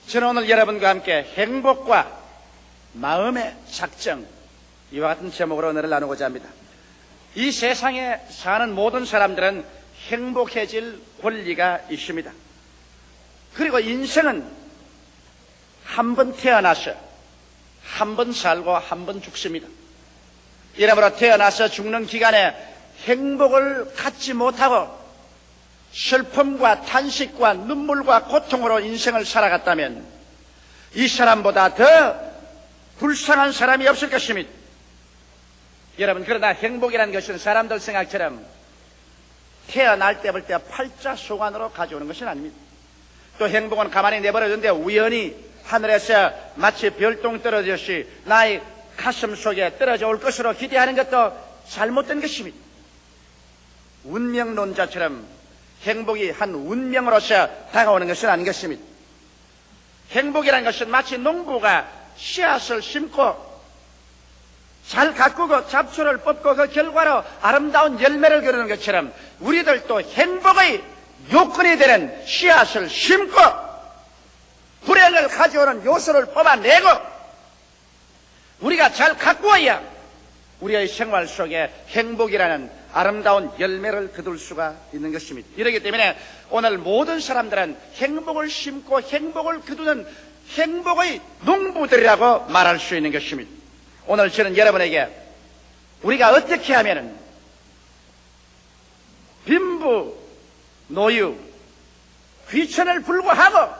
저는 오늘 여러분과 함께 행복과 마음의 작정, 이와 같은 제목으로 오늘을 나누고자 합니다. 이 세상에 사는 모든 사람들은 행복해질 권리가 있습니다. 그리고 인생은 한 번 태어나서 한 번 살고 한 번 죽습니다. 이러므로 태어나서 죽는 기간에 행복을 갖지 못하고 슬픔과 탄식과 눈물과 고통으로 인생을 살아갔다면 이 사람보다 더 불쌍한 사람이 없을 것입니다. 여러분, 그러나 행복이라는 것은 사람들 생각처럼 태어날 때 볼 때 팔자소관으로 가져오는 것은 아닙니다. 또 행복은 가만히 내버려두는데 우연히 하늘에서 마치 별똥 떨어졌듯이 나의 가슴 속에 떨어져 올 것으로 기대하는 것도 잘못된 것입니다. 운명론자처럼 행복이 한 운명으로서 다가오는 것은 아닌 것입니다. 행복이라는 것은 마치 농부가 씨앗을 심고 잘 가꾸고 잡초를 뽑고 그 결과로 아름다운 열매를 거두는 것처럼 우리들도 행복의 요건이 되는 씨앗을 심고 불행을 가져오는 요소를 뽑아내고 우리가 잘 가꾸어야 우리의 생활 속에 행복이라는 아름다운 열매를 거둘 수가 있는 것입니다. 이렇기 때문에 오늘 모든 사람들은 행복을 심고 행복을 거두는 행복의 농부들이라고 말할 수 있는 것입니다. 오늘 저는 여러분에게 우리가 어떻게 하면은 빈부, 노유, 귀천을 불구하고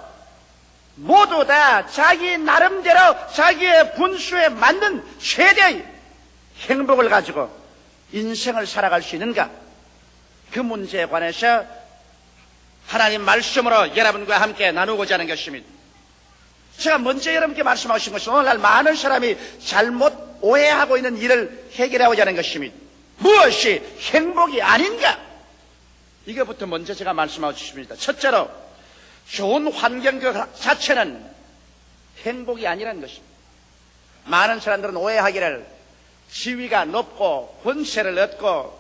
모두 다 자기 나름대로 자기의 분수에 맞는 최대의 행복을 가지고 인생을 살아갈 수 있는가? 그 문제에 관해서 하나님 말씀으로 여러분과 함께 나누고자 하는 것입니다. 제가 먼저 여러분께 말씀하신 것은 오늘날 많은 사람이 잘못 오해하고 있는 일을 해결하고자 하는 것입니다. 무엇이 행복이 아닌가? 이것부터 먼저 제가 말씀하고 싶습니다. 첫째로 좋은 환경 그 자체는 행복이 아니라는 것입니다. 많은 사람들은 오해하기를 지위가 높고 권세를 얻고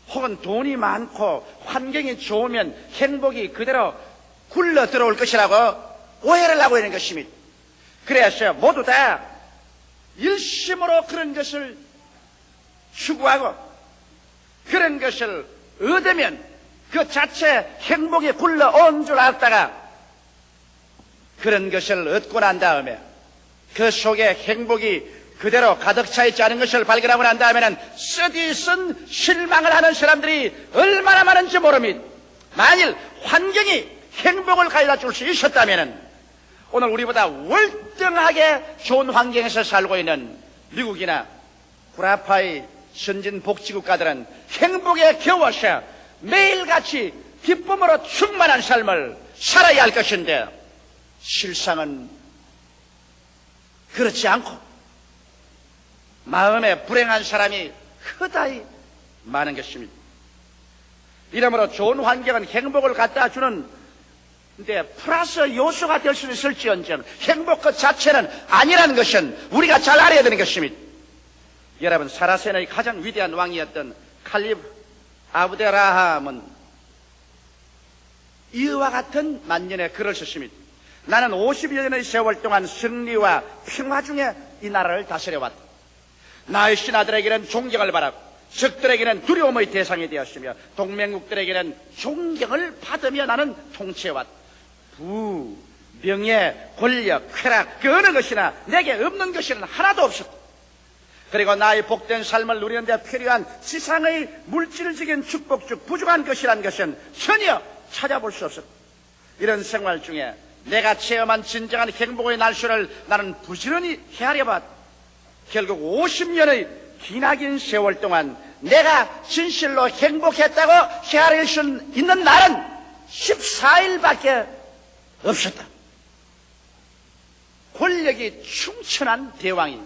혹은 돈이 많고 환경이 좋으면 행복이 그대로 굴러 들어올 것이라고 오해를 하고 있는 것입니다. 그래서 모두 다 일심으로 그런 것을 추구하고 그런 것을 얻으면 그 자체 행복이 굴러온 줄 알다가 그런 것을 얻고 난 다음에 그 속에 행복이 그대로 가득 차 있지 않은 것을 발견하고 난 다음에는 쓰디쓴 실망을 하는 사람들이 얼마나 많은지 모릅니다. 만일 환경이 행복을 가져다 줄 수 있었다면 오늘 우리보다 월등하게 좋은 환경에서 살고 있는 미국이나 구라파의 선진복지국가들은 행복에 겨워서 매일같이 기쁨으로 충만한 삶을 살아야 할 것인데 실상은 그렇지 않고 마음에 불행한 사람이 크다이 많은 것입니다. 이러므로 좋은 환경은 행복을 갖다 주는 데 플러스 요소가 될 수 있을지언정 행복 그 자체는 아니라는 것은 우리가 잘 알아야 되는 것입니다. 여러분, 사라센의 가장 위대한 왕이었던 칼립 아브데라함은 이와 같은 만년의 글을 썼습니다. 나는 50여 년의 세월 동안 승리와 평화 중에 이 나라를 다스려왔다. 나의 신하들에게는 존경을 받았고 적들에게는 두려움의 대상이 되었으며 동맹국들에게는 존경을 받으며 나는 통치해왔다. 부, 명예, 권력, 쾌락 그 어느 것이나 내게 없는 것은 하나도 없었다. 그리고 나의 복된 삶을 누리는 데 필요한 지상의 물질적인 축복 중 부족한 것이라는 것은 전혀 찾아볼 수 없었다. 이런 생활 중에 내가 체험한 진정한 행복의 날씨를 나는 부지런히 헤아려봤다. 결국 50년의 기나긴 세월 동안 내가 진실로 행복했다고 헤아릴 수 있는 날은 14일밖에 없었다. 권력이 충천한 대왕이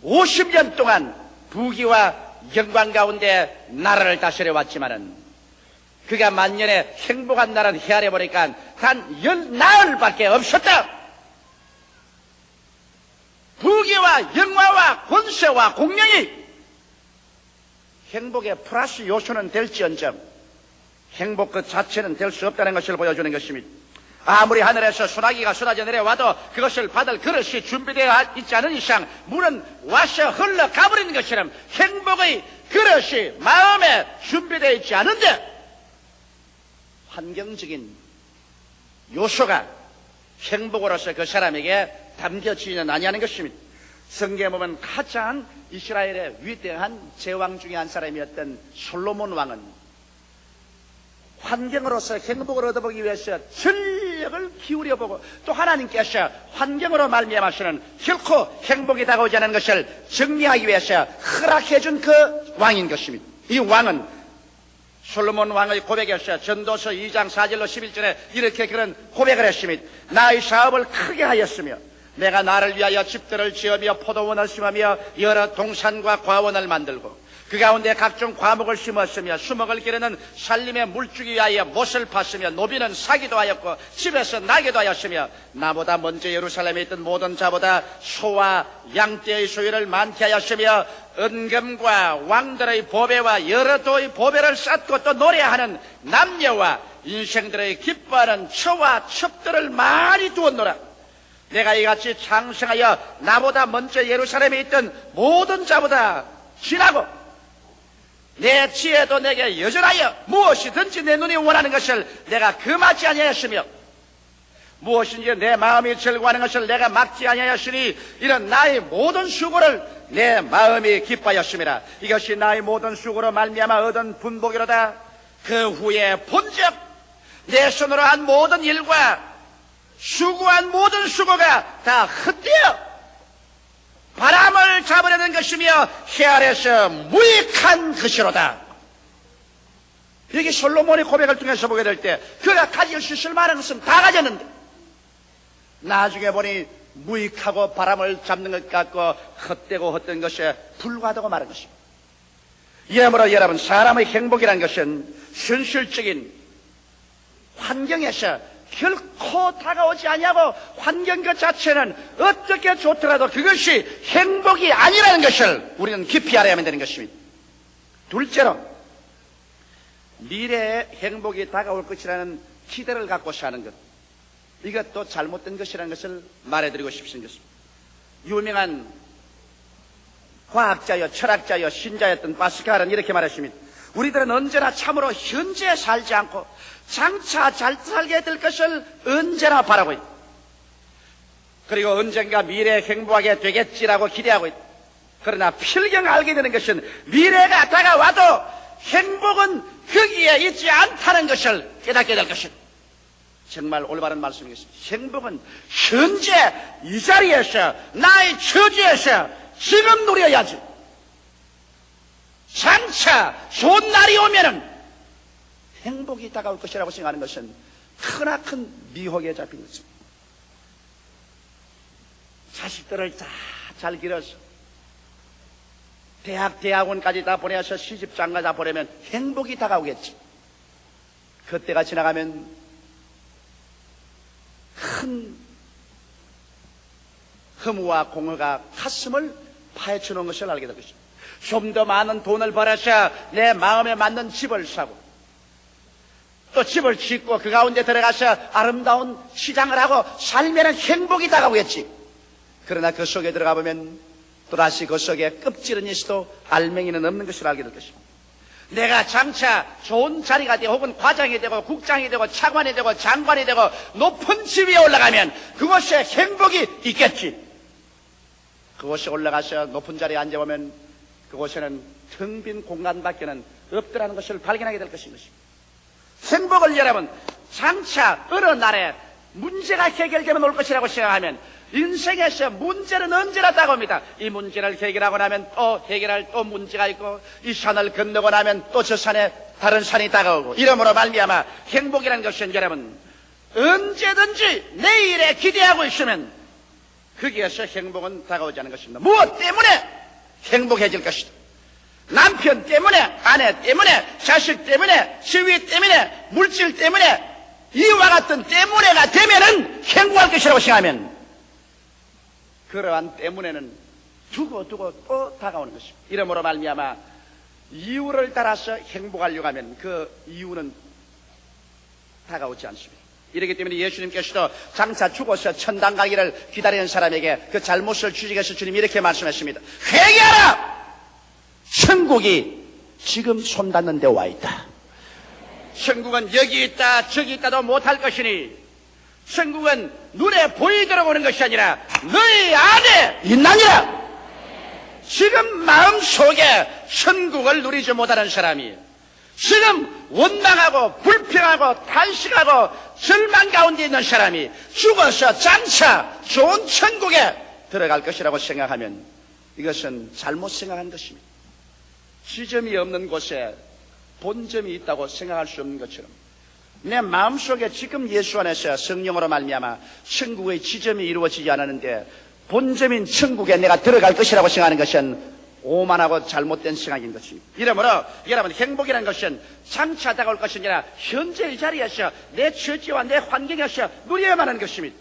50년 동안 부귀와 영광 가운데 나라를 다스려 왔지만은 그가 만년에 행복한 날은 헤아려보니까 단 10나흘밖에 없었다. 부귀와 영화와 권세와 공명이 행복의 플러스 요소는 될지언정 행복 그 자체는 될 수 없다는 것을 보여주는 것입니다. 아무리 하늘에서 소나기가 쏟아져 내려와도 그것을 받을 그릇이 준비되어 있지 않은 이상 물은 와서 흘러가버리는 것처럼 행복의 그릇이 마음에 준비되어 있지 않은데 환경적인 요소가 행복으로서 그 사람에게 담겨지지는 아니하는 것입니다. 성경에 보면 가장 이스라엘의 위대한 제왕 중에 한 사람이었던 솔로몬 왕은 환경으로서 행복을 얻어보기 위해서 전력을 기울여보고 또 하나님께서 환경으로 말미암아서는 결코 행복이 다가오지 않는 것을 정리하기 위해서 허락해준 그 왕인 것입니다. 이 왕은 솔로몬 왕의 고백에서 전도서 2장 4절로 11절에 이렇게 그런 고백을 했습니다. 나의 사업을 크게 하였으며 내가 나를 위하여 집들을 지으며 포도원을 심으며 여러 동산과 과원을 만들고 그 가운데 각종 과목을 심었으며 수목을 기르는 살림의 물주기 위하여 못을 팠으며 노비는 사기도 하였고 집에서 나게도 하였으며 나보다 먼저 예루살렘에 있던 모든 자보다 소와 양떼의 소유를 많게 하였으며 은금과 왕들의 보배와 여러 도의 보배를 쌓고 또 노래하는 남녀와 인생들의 기뻐하는 처와 첩들을 많이 두었노라. 내가 이같이 장성하여 나보다 먼저 예루살렘에 있던 모든 자보다 지나고 내 지혜도 내게 여전하여 무엇이든지 내 눈이 원하는 것을 내가 금하지 아니하였으며 무엇인지 내 마음이 즐거워하는 것을 내가 막지 아니하였으니 이런 나의 모든 수고를 내 마음이 기뻐하였습니다. 이것이 나의 모든 수고로 말미암아 얻은 분복이로다. 그 후에 본즉 내 손으로 한 모든 일과 수고한 모든 수고가 다 헛되어 바람을 잡으려는 것이며 해 아래서 무익한 것이로다. 여기 솔로몬의 고백을 통해서 보게 될 때 그가 가질 수 있을 만한 것은 다 가졌는데 나중에 보니 무익하고 바람을 잡는 것 같고 헛되고 헛된 것에 불과하다고 말한 것입니다. 이러므로 여러분, 사람의 행복이라는 것은 현실적인 환경에서 결코 다가오지 아니하고 환경 그 자체는 어떻게 좋더라도 그것이 행복이 아니라는 것을 우리는 깊이 알아야만 되는 것입니다. 둘째로 미래에 행복이 다가올 것이라는 기대를 갖고 사는 것, 이것도 잘못된 것이라는 것을 말해드리고 싶습니다. 유명한 과학자여 철학자여 신자였던 파스칼은 이렇게 말했습니다. 우리들은 언제나 참으로 현재에 살지 않고 장차 잘 살게 될 것을 언제나 바라고 있다. 그리고 언젠가 미래에 행복하게 되겠지라고 기대하고 있다. 그러나 필경 알게 되는 것은 미래가 다가와도 행복은 거기에 있지 않다는 것을 깨닫게 될 것이다. 정말 올바른 말씀이겠습니다. 행복은 현재 이 자리에서 나의 처지에서 지금 누려야지. 장차 좋은 날이 오면은 행복이 다가올 것이라고 생각하는 것은 크나큰 미혹에 잡힌 것입니다. 자식들을 다 잘 길어서 대학원까지 다 보내서 시집장가 다 보내면 행복이 다가오겠지. 그때가 지나가면 큰 허무와 공허가 가슴을 파헤쳐 놓은 것을 알게 될 것입니다. 좀 더 많은 돈을 벌어서 내 마음에 맞는 집을 사고 또 집을 짓고 그 가운데 들어가서 아름다운 시장을 하고 살면은 행복이 다가오겠지. 그러나 그 속에 들어가 보면 또다시 그 속에 껍질은이시도 알맹이는 없는 것을 알게 될 것입니다. 내가 장차 좋은 자리가 되고 혹은 과장이 되고 국장이 되고 차관이 되고 장관이 되고 높은 지위에 올라가면 그곳에 행복이 있겠지. 그곳에 올라가서 높은 자리에 앉아보면 그곳에는 텅 빈 공간밖에는 없더라는 것을 발견하게 될 것입니다. 행복을 여러분, 장차 어느 날에 문제가 해결되면 올 것이라고 생각하면 인생에서 문제는 언제나 다가옵니다. 이 문제를 해결하고 나면 또 해결할 또 문제가 있고 이 산을 건너고 나면 또 저 산에 다른 산이 다가오고 이러므로 말미암아 행복이라는 것은 여러분 언제든지 내일에 기대하고 있으면 거기에서 행복은 다가오지 않는 것입니다. 무엇 때문에 행복해질 것이다. 남편 때문에, 아내 때문에, 자식 때문에, 지위 때문에, 물질 때문에 이와 같은 때문에가 되면은 행복할 것이라고 생각하면 그러한 때문에는 두고 또 다가오는 것입니다. 이러므로 말미암아 이유를 따라서 행복하려고 하면 그 이유는 다가오지 않습니다. 이렇기 때문에 예수님께서도 장차 죽어서 천당 가기를 기다리는 사람에게 그 잘못을 주직해서 주님이 이렇게 말씀하십니다. 회개하라! 천국이 지금 손닿는 데 와 있다. 천국은 여기 있다 저기 있다도 못할 것이니 천국은 눈에 보이도록 오는 것이 아니라 너희 안에 있나니라. 지금 마음속에 천국을 누리지 못하는 사람이 지금 원망하고 불평하고 탄식하고 절망 가운데 있는 사람이 죽어서 장차 좋은 천국에 들어갈 것이라고 생각하면 이것은 잘못 생각한 것입니다. 지점이 없는 곳에 본점이 있다고 생각할 수 없는 것처럼 내 마음속에 지금 예수 안에서 성령으로 말미암아 천국의 지점이 이루어지지 않았는데 본점인 천국에 내가 들어갈 것이라고 생각하는 것은 오만하고 잘못된 생각인 것입니다. 이러므로 여러분 행복이라는 것은 장차 다가올 것이 아니라 현재의 자리에서 내 처지와 내 환경에서 누려야만 하는 것입니다.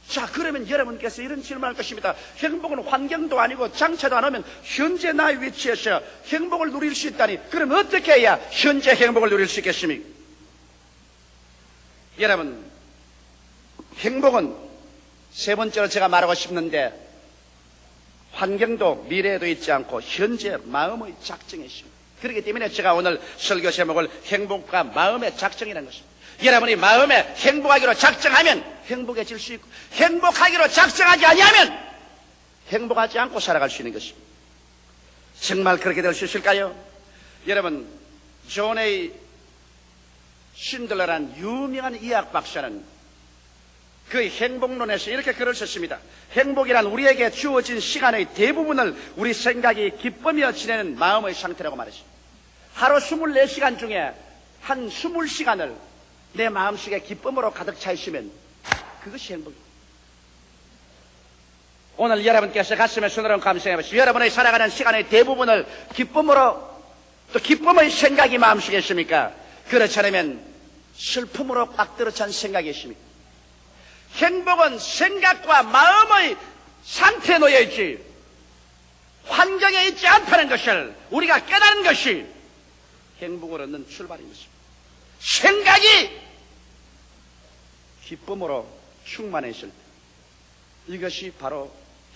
자, 그러면 여러분께서 이런 질문을 할 것입니다. 행복은 환경도 아니고 장차도 안 오면 현재 나의 위치에서 행복을 누릴 수 있다니 그럼 어떻게 해야 현재 행복을 누릴 수 있겠습니까? 여러분 행복은 세 번째로 제가 말하고 싶는데 환경도 미래에도 있지 않고 현재 마음의 작정에 있습니다. 그렇기 때문에 제가 오늘 설교 제목을 행복과 마음의 작정이라는 것입니다. 여러분이 마음에 행복하기로 작정하면 행복해질 수 있고 행복하기로 작정하지 아니하면 행복하지 않고 살아갈 수 있는 것입니다. 정말 그렇게 될 수 있을까요? 여러분 존 A 신들러라는 유명한 의학 박사는 그 행복론에서 이렇게 글을 썼습니다. 행복이란 우리에게 주어진 시간의 대부분을 우리 생각이 기쁘며 지내는 마음의 상태라고 말했습니다. 하루 24시간 중에 한 20시간을 내 마음속에 기쁨으로 가득 차 있으면 그것이 행복입니다. 오늘 여러분께서 가슴에 손으로 감상해 보시죠. 여러분의 살아가는 시간의 대부분을 기쁨으로 또 기쁨의 생각이 마음속에 있습니까? 그렇지 않으면 슬픔으로 꽉 들어찬 생각이 있습니까? 행복은 생각과 마음의 상태에 놓여 있지 환경에 있지 않다는 것을 우리가 깨닫는 것이 행복을 얻는 출발인 것입니다. 생각이 기쁨으로 충만해 있을 때 이것이 바로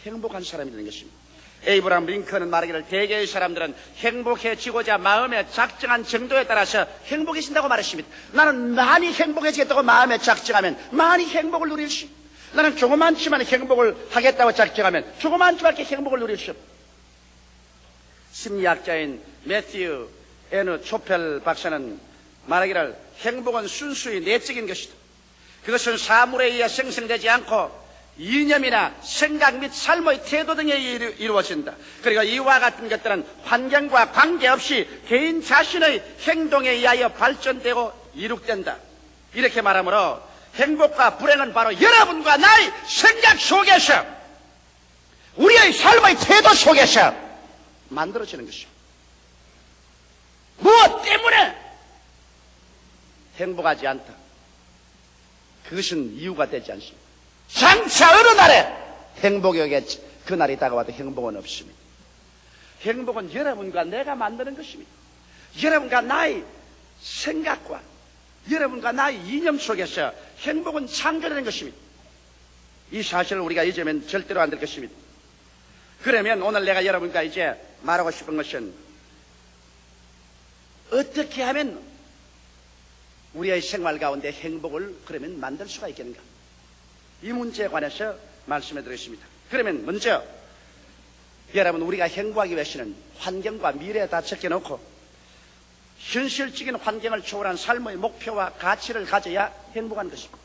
행복한 사람이 되는 것입니다. 에이브라함 링컨은 말하기를 대개의 사람들은 행복해지고자 마음에 작정한 정도에 따라서 행복해진다고 말했습니다. 나는 많이 행복해지겠다고 마음에 작정하면 많이 행복을 누릴 수 있고 나는 조그만치만 행복을 하겠다고 작정하면 조그만치밖에 행복을 누릴 수 없고 심리학자인 매튜 N. 초펠 박사는 말하기를 행복은 순수히 내적인 것이다. 그것은 사물에 의해 생성되지 않고 이념이나 생각 및 삶의 태도 등에 이루어진다. 그리고 이와 같은 것들은 환경과 관계없이 개인 자신의 행동에 의하여 발전되고 이룩된다. 이렇게 말하므로 행복과 불행은 바로 여러분과 나의 생각 속에서 우리의 삶의 태도 속에서 만들어지는 것이죠. 무엇 때문에 행복하지 않다. 그것은 이유가 되지 않습니다. 장차 어느 날에 행복이 오겠지. 그날이 다가와도 행복은 없습니다. 행복은 여러분과 내가 만드는 것입니다. 여러분과 나의 생각과 여러분과 나의 이념 속에서 행복은 창조되는 것입니다. 이 사실을 우리가 잊으면 절대로 안 될 것입니다. 그러면 오늘 내가 여러분과 이제 말하고 싶은 것은 어떻게 하면 우리의 생활 가운데 행복을 그러면 만들 수가 있겠는가? 이 문제에 관해서 말씀해 드리겠습니다. 그러면 먼저 여러분 우리가 행복하기 위해서는 환경과 미래에 다 적혀놓고 현실적인 환경을 초월한 삶의 목표와 가치를 가져야 행복한 것입니다.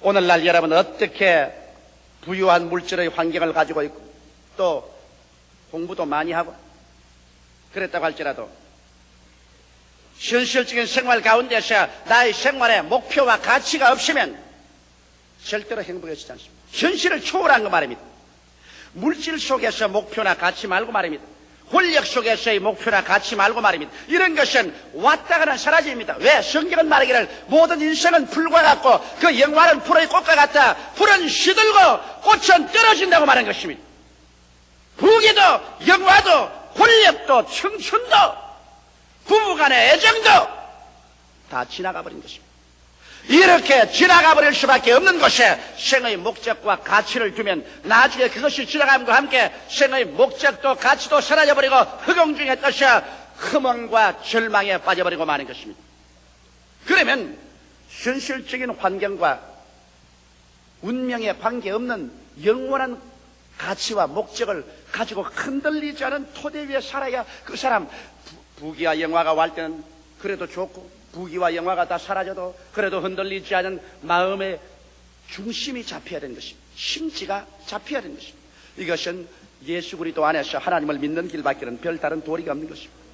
오늘날 여러분은 어떻게 부유한 물질의 환경을 가지고 있고 또 공부도 많이 하고 그랬다고 할지라도 현실적인 생활 가운데서 나의 생활에 목표와 가치가 없으면 절대로 행복해지지 않습니다. 현실을 초월한 거 말입니다. 물질 속에서 목표나 가치 말고 말입니다. 권력 속에서의 목표나 가치 말고 말입니다. 이런 것은 왔다가는 사라집니다. 왜? 성경은 말하기를 모든 인생은 풀과 같고 그 영화는 풀의 꽃과 같다. 풀은 시들고 꽃은 떨어진다고 말한 것입니다. 부귀도 영화도 권력도 청춘도 부부간의 애정도 다 지나가 버린 것입니다. 이렇게 지나가 버릴 수밖에 없는 것에 생의 목적과 가치를 두면 나중에 그것이 지나감과 함께 생의 목적도 가치도 사라져버리고 허공중의 뜻이 허망과 절망에 빠져버리고 마는 것입니다. 그러면 현실적인 환경과 운명에 관계없는 영원한 가치와 목적을 가지고 흔들리지 않은 토대 위에 살아야 그 사람 부귀와 영화가 올 때는 그래도 좋고 부귀와 영화가 다 사라져도 그래도 흔들리지 않은 마음의 중심이 잡혀야 되는 것입니다. 심지가 잡혀야 되는 것입니다. 이것은 예수 그리스도 안에서 하나님을 믿는 길밖에는 별다른 도리가 없는 것입니다.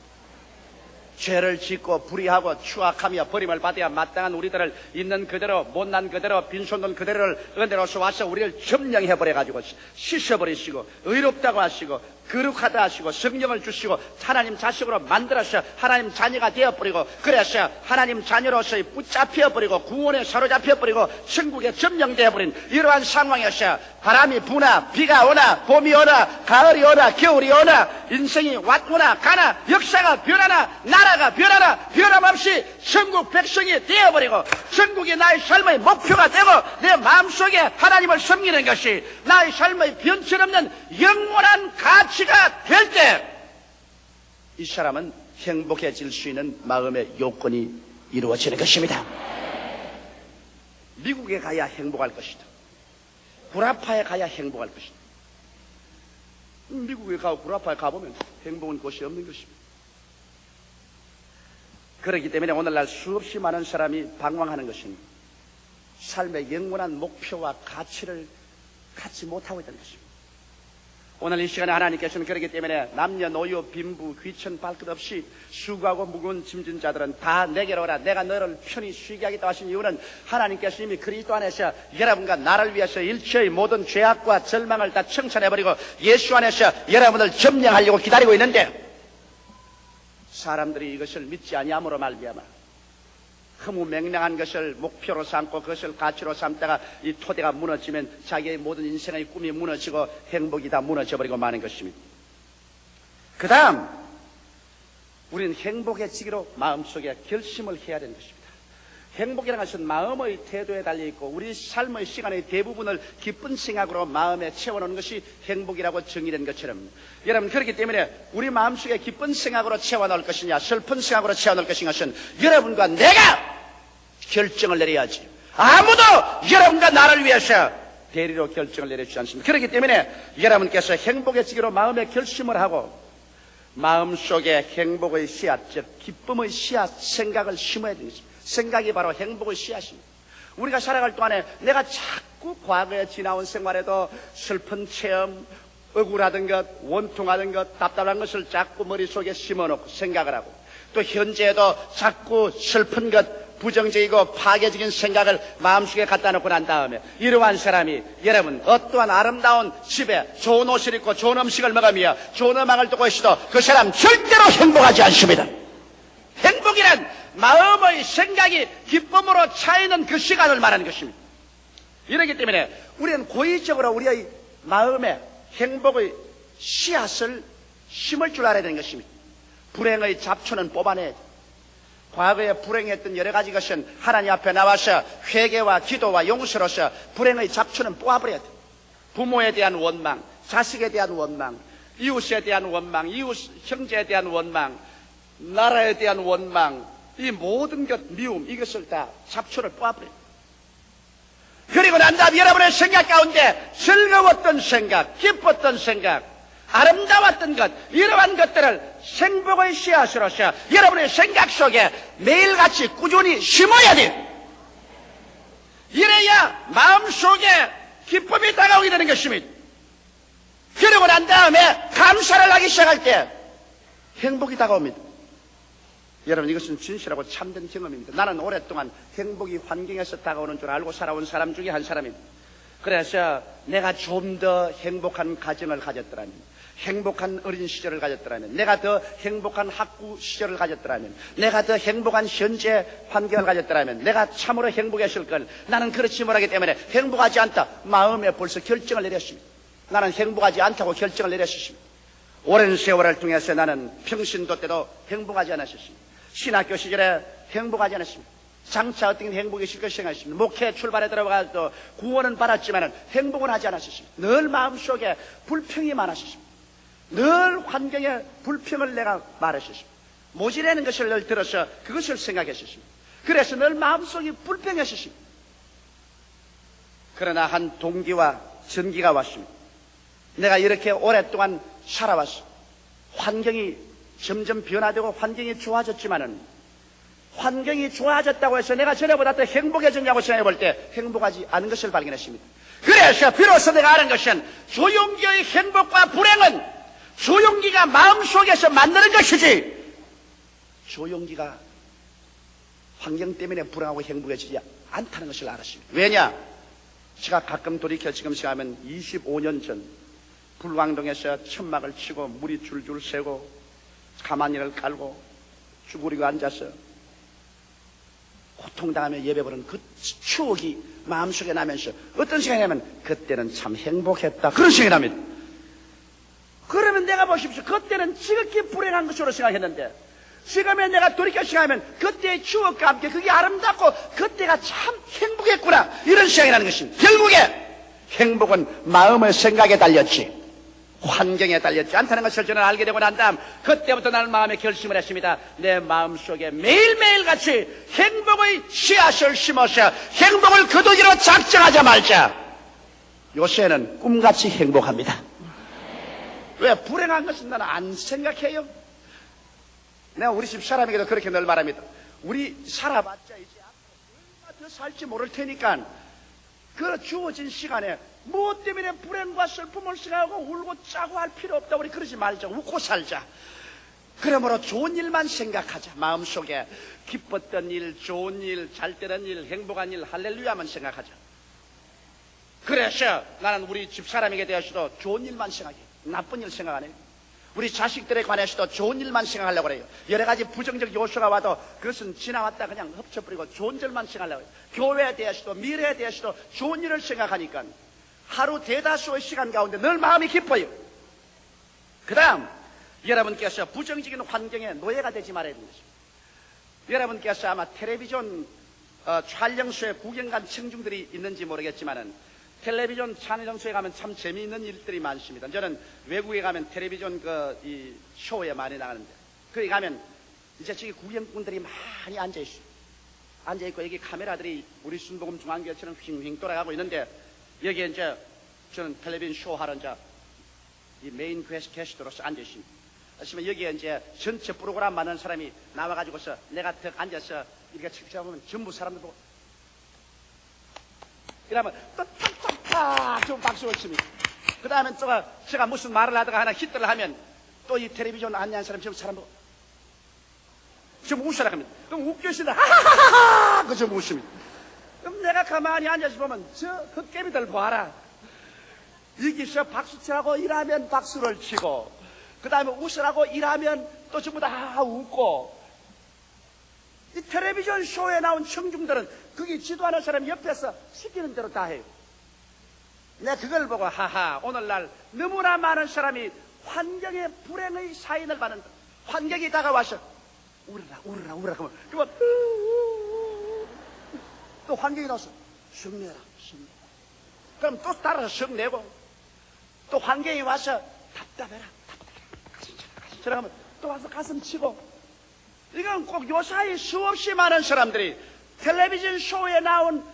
죄를 짓고 불의하고 추악하며 버림을 받아야 마땅한 우리들을 있는 그대로 못난 그대로 빈손돈 그대로를 은혜로서 와서 우리를 점령해버려가지고 씻어버리시고 의롭다고 하시고 거룩하다 하시고 성령을 주시고 하나님 자식으로 만들어서 하나님 자녀가 되어버리고 그래서 하나님 자녀로서의 붙잡혀버리고 구원에 사로잡혀버리고 천국에 점령되어버린 이러한 상황에서 바람이 부나 비가 오나 봄이 오나 가을이 오나 겨울이 오나 인생이 왔거나 가나 역사가 변하나 나라가 변하나 변함없이 천국 백성이 되어버리고 천국이 나의 삶의 목표가 되고 내 마음속에 하나님을 섬기는 것이 나의 삶의 변천없는 영원한 가치가 될 때 이 사람은 행복해질 수 있는 마음의 요건이 이루어지는 것입니다. 미국에 가야 행복할 것이다. 구라파에 가야 행복할 것이다. 미국에 가고 구라파에 가보면 행복은 곳이 없는 것입니다. 그렇기 때문에 오늘날 수없이 많은 사람이 방황하는 것입니다. 삶의 영원한 목표와 가치를 갖지 못하고 있다는 것입니다. 오늘 이 시간에 하나님께서는 그렇기 때문에 남녀노소 빈부 귀천 발끝 없이 수고하고 무거운 짐진 자들은 다 내게로 오라. 내가 너를 편히 쉬게 하겠다 하신 이유는 하나님께서 이미 그리스도 안에서 여러분과 나를 위해서 일체의 모든 죄악과 절망을 다 청산해버리고 예수 안에서 여러분을 점령하려고 기다리고 있는데 사람들이 이것을 믿지 아니함으로 말미암아 허무맹랑한 것을 목표로 삼고 그것을 가치로 삼다가 이 토대가 무너지면 자기의 모든 인생의 꿈이 무너지고 행복이 다 무너져버리고 마는 것입니다. 그 다음 우리는 행복해지기로 마음속에 결심을 해야 되는 것입니다. 행복이라는 것은 마음의 태도에 달려있고 우리 삶의 시간의 대부분을 기쁜 생각으로 마음에 채워놓는 것이 행복이라고 정의된 것처럼 여러분 그렇기 때문에 우리 마음속에 기쁜 생각으로 채워놓을 것이냐 슬픈 생각으로 채워놓을 것인 여러분과 내가 결정을 내려야지 아무도 여러분과 나를 위해서 대리로 결정을 내려주지 않습니다. 그렇기 때문에 여러분께서 행복해지기로 마음에 결심을 하고 마음속에 행복의 씨앗 즉 기쁨의 씨앗 생각을 심어야 되는 것입니다. 생각이 바로 행복의 씨앗입니다. 우리가 살아갈 동안에 내가 자꾸 과거에 지나온 생활에도 슬픈 체험, 억울하던 것, 원통하던 것, 답답한 것을 자꾸 머릿속에 심어놓고 생각을 하고 또 현재에도 자꾸 슬픈 것, 부정적이고 파괴적인 생각을 마음속에 갖다 놓고 난 다음에 이러한 사람이 여러분 어떠한 아름다운 집에 좋은 옷을 입고 좋은 음식을 먹으며 좋은 음악을 듣고 있어도 그 사람 절대로 행복하지 않습니다. 행복이란 마음의 생각이 기쁨으로 차이는 그 시간을 말하는 것입니다. 이렇기 때문에 우리는 고의적으로 우리의 마음에 행복의 씨앗을 심을 줄 알아야 되는 것입니다. 불행의 잡초는 뽑아내야 돼요. 과거에 불행했던 여러 가지 것은 하나님 앞에 나와서 회개와 기도와 용서로서 불행의 잡초는 뽑아버려야 돼요. 부모에 대한 원망, 자식에 대한 원망, 이웃에 대한 원망, 이웃 형제에 대한 원망, 나라에 대한 원망, 이 모든 것 미움 이것을 다 잡초를 뽑아버려요. 그리고 난 다음 여러분의 생각 가운데 즐거웠던 생각, 기뻤던 생각, 아름다웠던 것 이러한 것들을 행복의 씨앗으로서 여러분의 생각 속에 매일같이 꾸준히 심어야 돼요. 이래야 마음속에 기쁨이 다가오게 되는 것입니다. 그리고 난 다음에 감사를 하기 시작할 때 행복이 다가옵니다. 여러분 이것은 진실하고 참된 경험입니다. 나는 오랫동안 행복이 환경에서 다가오는 줄 알고 살아온 사람 중에 한 사람입니다. 그래서 내가 좀 더 행복한 가정을 가졌더라면, 행복한 어린 시절을 가졌더라면, 내가 더 행복한 학구 시절을 가졌더라면, 내가 더 행복한 현재 환경을 가졌더라면 내가 참으로 행복했을 걸. 나는 그렇지 못하기 때문에 행복하지 않다 마음에 벌써 결정을 내렸습니다. 나는 행복하지 않다고 결정을 내렸습니다. 오랜 세월을 통해서 나는 평신도 때도 행복하지 않았습니다. 신학교 시절에 행복하지 않았습니다. 장차 어떤 행복이실 것을 생각하십니다. 목회 출발에 들어가서 구원은 받았지만 행복은 하지 않았습니다. 늘 마음속에 불평이 많았습니다. 늘 환경에 불평을 내가 말했습니다. 모질라는 것을 늘 들어서 그것을 생각했습니다. 그래서 늘 마음속이 불평했습니다. 그러나 한 동기와 전기가 왔습니다. 내가 이렇게 오랫동안 살아왔어. 환경이 점점 변화되고 환경이 좋아졌지만은 환경이 좋아졌다고 해서 내가 전에보다 더 행복해졌냐고 생각해 볼 때 행복하지 않은 것을 발견했습니다. 그래서 비로소 내가 아는 것은 조용기의 행복과 불행은 조용기가 마음속에서 만드는 것이지 조용기가 환경 때문에 불행하고 행복해지지 않다는 것을 알았습니다. 왜냐? 제가 가끔 돌이켜 지금 생각하면 25년 전 불광동에서 천막을 치고 물이 줄줄 새고 가마니를 깔고 쭈그리고 앉아서 고통당하며 예배 보는 그 추억이 마음속에 나면서 어떤 생각이 나면 그때는 참 행복했다 그런 생각이 납니다. 그러면 내가 보십시오. 그때는 지극히 불행한 것으로 생각했는데 지금에 내가 돌이켜 생각하면 그때의 추억과 함께 그게 아름답고 그때가 참 행복했구나 이런 생각이 나는 것입니다. 결국에 행복은 마음의 생각에 달렸지 환경에 달렸지 않다는 것을 저는 알게 되고 난 다음 그때부터 나는 마음에 결심을 했습니다. 내 마음속에 매일매일 같이 행복의 씨앗을 심어서 행복을 거두기로 작정하자 말자. 요새는 꿈같이 행복합니다. 왜? 불행한 것은 나는 안 생각해요. 내가 우리 집 사람에게도 그렇게 늘 말합니다. 우리 살아봤자 이제 얼마 더 살지 모를 테니까 그 주어진 시간에 무엇 때문에 불행과 슬픔을 생각하고 울고 짜고 할 필요 없다. 우리 그러지 말자. 웃고 살자. 그러므로 좋은 일만 생각하자. 마음속에 기뻤던 일, 좋은 일, 잘 되는 일, 행복한 일, 할렐루야만 생각하자. 그래서 나는 우리 집사람에게 대해서도 좋은 일만 생각해. 나쁜 일 생각 안 해요. 우리 자식들에 관해서도 좋은 일만 생각하려고 그래요. 여러 가지 부정적 요소가 와도 그것은 지나왔다 그냥 흡쳐버리고 좋은 일만 생각하려고 해요. 교회에 대해서도 미래에 대해서도 좋은 일을 생각하니까 하루 대다수의 시간 가운데 늘 마음이 기뻐요. 그 다음 여러분께서 부정적인 환경에 노예가 되지 말아야 되는 것입니다. 여러분께서 아마 텔레비전 촬영소에 구경 간 청중들이 있는지 모르겠지만은 텔레비전 촬영소에 가면 참 재미있는 일들이 많습니다. 저는 외국에 가면 텔레비전 이 쇼에 많이 나가는데 거기 가면 이제 저기 구경꾼들이 많이 앉아있어요. 앉아있고 여기 카메라들이 우리 순복음 중앙교회처럼 휙휙 돌아가고 있는데 여기에 이제 저는 텔레비전 쇼 하러 이제 이 메인 게스트로서 앉아있습니다. 그렇지만 여기에 이제 전체 프로그램 많은 사람이 나와가지고서 내가 더 앉아서 이렇게 측정하면 전부 사람들 보고 이러면 또 탁탁탁 좀 박수를 칩니다. 그 다음에 또 제가 무슨 말을 하다가 하나 히트를 하면 또 이 텔레비전 안내한 사람 지금 사람 보고 좀 웃으라 합니다. 그럼 웃겨시다 하하하하 그 좀 웃습니다. 그럼 내가 가만히 앉아서 보면 저 헛개비들 봐라. 여기서 박수치라고 일하면 박수를 치고 그 다음에 웃으라고 일하면 또 전부 다 웃고 이 텔레비전 쇼에 나온 청중들은 그게 지도하는 사람 옆에서 시키는 대로 다 해요. 내가 그걸 보고 하하 오늘날 너무나 많은 사람이 환경의 불행의 사인을 받는다. 환경이 다가와서 울으라 그러면 또 환경이 나와서 성내라. 그럼 또 따라서 성내고 또 환경이 와서 답답해라. 저러면 또 와서 가슴 치고 이건 꼭 요사이 수없이 많은 사람들이 텔레비전 쇼에 나온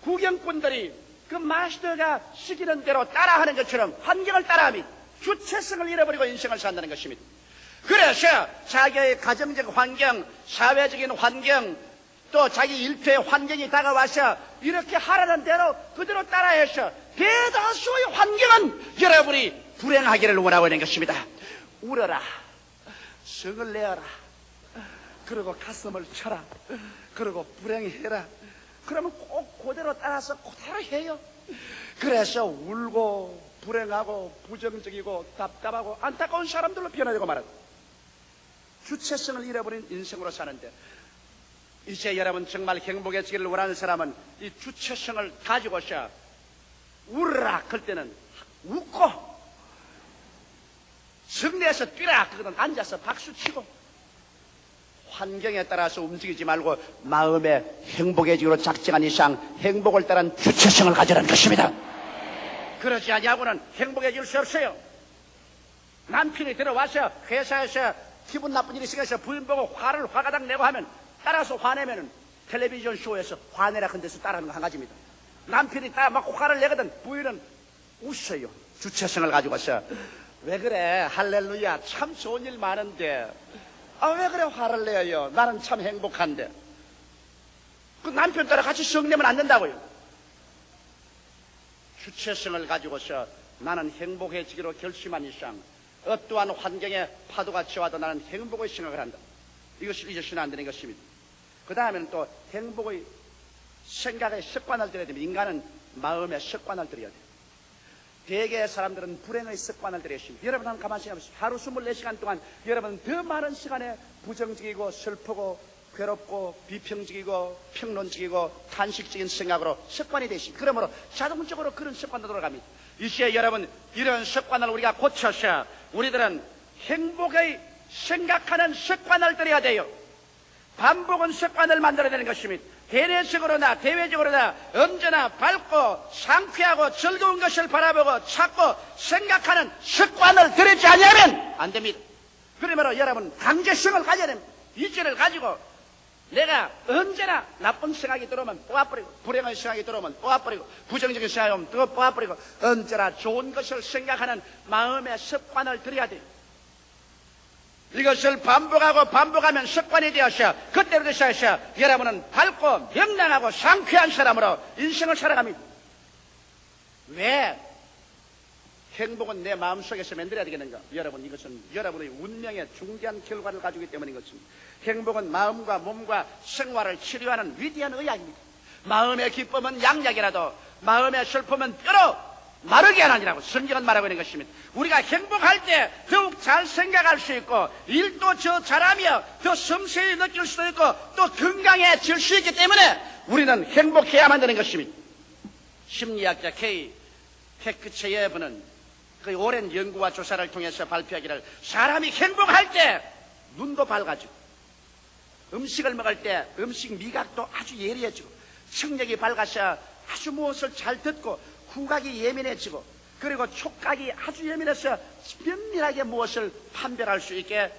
구경꾼들이 그 마스터가 시키는 대로 따라하는 것처럼 환경을 따라하면 주체성을 잃어버리고 인생을 산다는 것입니다. 그래서 자기의 가정적 환경, 사회적인 환경, 또 자기 일터의 환경이 다가와서 이렇게 하라는 대로 그대로 따라해서 대다수의 환경은 여러분이 불행하기를 원하고 있는 것입니다. 울어라. 성을 내어라. 그리고 가슴을 쳐라. 그리고 불행해라. 그러면 꼭 그대로 따라서 그대로 해요. 그래서 울고 불행하고 부정적이고 답답하고 안타까운 사람들로 변화되고 말아요. 주체성을 잃어버린 인생으로 사는데 이제 여러분 정말 행복해지기를 원하는 사람은 이 주체성을 가지고서 울으라 그럴 때는 웃고 성내에서 뛰라 그거는 앉아서 박수치고 환경에 따라서 움직이지 말고 마음의 행복의 지로 작정한 이상 행복을 따른 주체성을 가지라는 것입니다. 그러지 아니하고는 행복해질 수 없어요. 남편이 들어와서 회사에서 기분 나쁜 일이 생겨서 부인 보고 화가닥 내고 하면 따라서 화내면은 텔레비전 쇼에서 화내라 한 데서 따라하는 거 한 가지입니다. 남편이 딱 막 화를 내거든 부인은 웃어요. 주체성을 가지고서 왜 그래 할렐루야 참 좋은 일 많은데 왜 그래 화를 내요 나는 참 행복한데. 그 남편 따라 같이 성내면 안 된다고요. 주체성을 가지고서 나는 행복해지기로 결심한 이상 어떠한 환경에 파도가 치와도 나는 행복의 생각을 한다. 이것을 잊으시면 안 되는 것입니다. 그 다음에는 또 행복의 생각의 습관을 들여야 됩니다. 인간은 마음의 습관을 들여야 돼요. 대개의 사람들은 불행의 습관을 들여야 됩니다. 여러분 한번 가만히 생각해보세요. 하루 24시간 동안 여러분 더 많은 시간에 부정적이고 슬프고 괴롭고 비평적이고 평론적이고 탄식적인 생각으로 습관이 되십니다. 그러므로 자동적으로 그런 습관도 돌아갑니다. 이제 여러분 이런 습관을 우리가 고쳐서 우리들은 행복의 생각하는 습관을 들여야 돼요. 반복은 습관을 만들어야 되는 것입니다. 대내적으로나 대외적으로나 언제나 밝고 상쾌하고 즐거운 것을 바라보고 찾고 생각하는 습관을 들이지 아니하면 안 됩니다. 그러므로 여러분 강제성을 가져야 됩니다. 이치를 가지고 내가 언제나 나쁜 생각이 들어오면 뽑아버리고 불행한 생각이 들어오면 뽑아버리고 부정적인 생각이 오면 또 뽑아버리고 언제나 좋은 것을 생각하는 마음의 습관을 들여야 돼요. 이것을 반복하면 습관이 되어서 그때부터 시작해서 여러분은 밝고 명랑하고 상쾌한 사람으로 인생을 살아갑니다. 왜? 행복은 내 마음속에서 만들어야 되겠는가? 여러분 이것은 여러분의 운명의 중대한 결과를 가지고 있기 때문인 것입니다. 행복은 마음과 몸과 생활을 치료하는 위대한 의학입니다. 마음의 기쁨은 양약이라도 마음의 슬픔은 뼈로 마르게 하느니라고 성경은 말하고 있는 것입니다. 우리가 행복할 때 더욱 잘 생각할 수 있고 일도 더 잘하며 더 섬세히 느낄 수도 있고 또 건강해질 수 있기 때문에 우리는 행복해야만 되는 것입니다. 심리학자 K. 페크체예브는 그 오랜 연구와 조사를 통해서 발표하기를 사람이 행복할 때 눈도 밝아지고 음식을 먹을 때 음식 미각도 아주 예리해지고 청력이 밝아서 아주 무엇을 잘 듣고 후각이 예민해지고 그리고 촉각이 아주 예민해서 면밀하게 무엇을 판별할 수 있게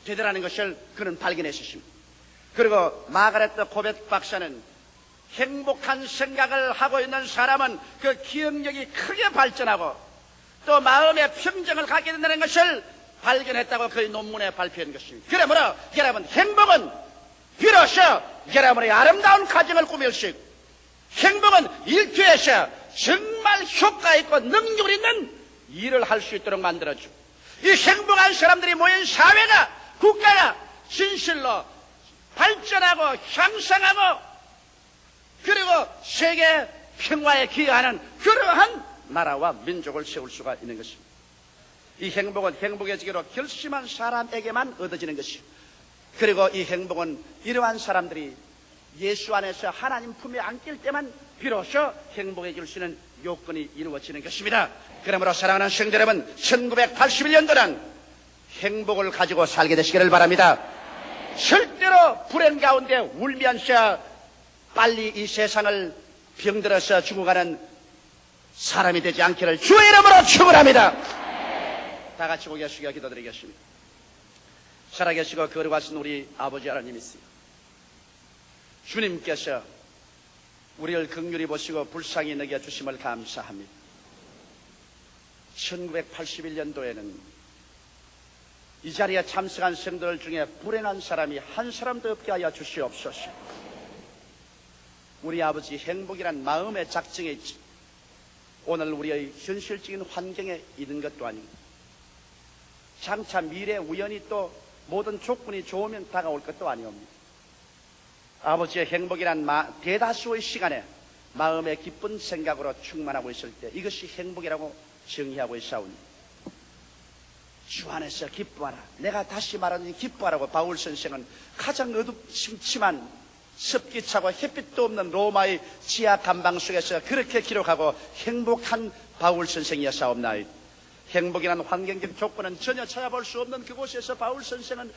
되더라는 것을 그는 발견했습니다. 그리고 마가렛 코벳 박사는 행복한 생각을 하고 있는 사람은 그 기억력이 크게 발전하고 또 마음의 평정을 갖게 된다는 것을 발견했다고 그의 논문에 발표한 것입니다. 그러므로 여러분 행복은 비로소 여러분의 아름다운 가정을 꾸밀 수 있고 행복은 일터에서 정말 효과 있고 능력 있는 일을 할 수 있도록 만들어주고 이 행복한 사람들이 모인 사회가 국가가 진실로 발전하고 향상하고 그리고 세계 평화에 기여하는 그러한 나라와 민족을 세울 수가 있는 것입니다. 이 행복은 행복해지기로 결심한 사람에게만 얻어지는 것이고 그리고 이 행복은 이러한 사람들이 예수 안에서 하나님 품에 안길 때만 비로소 행복해질 수 있는 요건이 이루어지는 것입니다. 그러므로 사랑하는 성도 여러분 1981년도는 행복을 가지고 살게 되시기를 바랍니다. 절대로 불행 가운데 울면서 빨리 이 세상을 병들어서 죽어가는 사람이 되지 않기를 주의 이름으로 축원합니다. 다 같이 고개 숙여 기도드리겠습니다. 살아계시고 거룩하신 우리 아버지 하나님이시여 주님께서 우리를 긍휼히 보시고 불쌍히 여겨주심을 감사합니다. 1981년도에는 이 자리에 참석한 성도들 중에 불행한 사람이 한 사람도 없게 하여 주시옵소서. 우리 아버지 행복이란 마음의 작정에 있지 오늘 우리의 현실적인 환경에 있는 것도 아니고 장차 미래 우연히 또 모든 조건이 좋으면 다가올 것도 아니옵니다. 아버지의 행복이란 대다수의 시간에 마음의 기쁜 생각으로 충만하고 있을 때 이것이 행복이라고 정의하고 있사오니 주 안에서 기뻐하라. 내가 다시 말하는 기뻐하라고 바울 선생은 가장 어둡침침한 습기차고 햇빛도 없는 로마의 지하 감방 속에서 그렇게 기록하고 행복한 바울 선생이었사옵나이다. 행복이란 환경적 조건은 전혀 찾아볼 수 없는 그곳에서 바울 선생은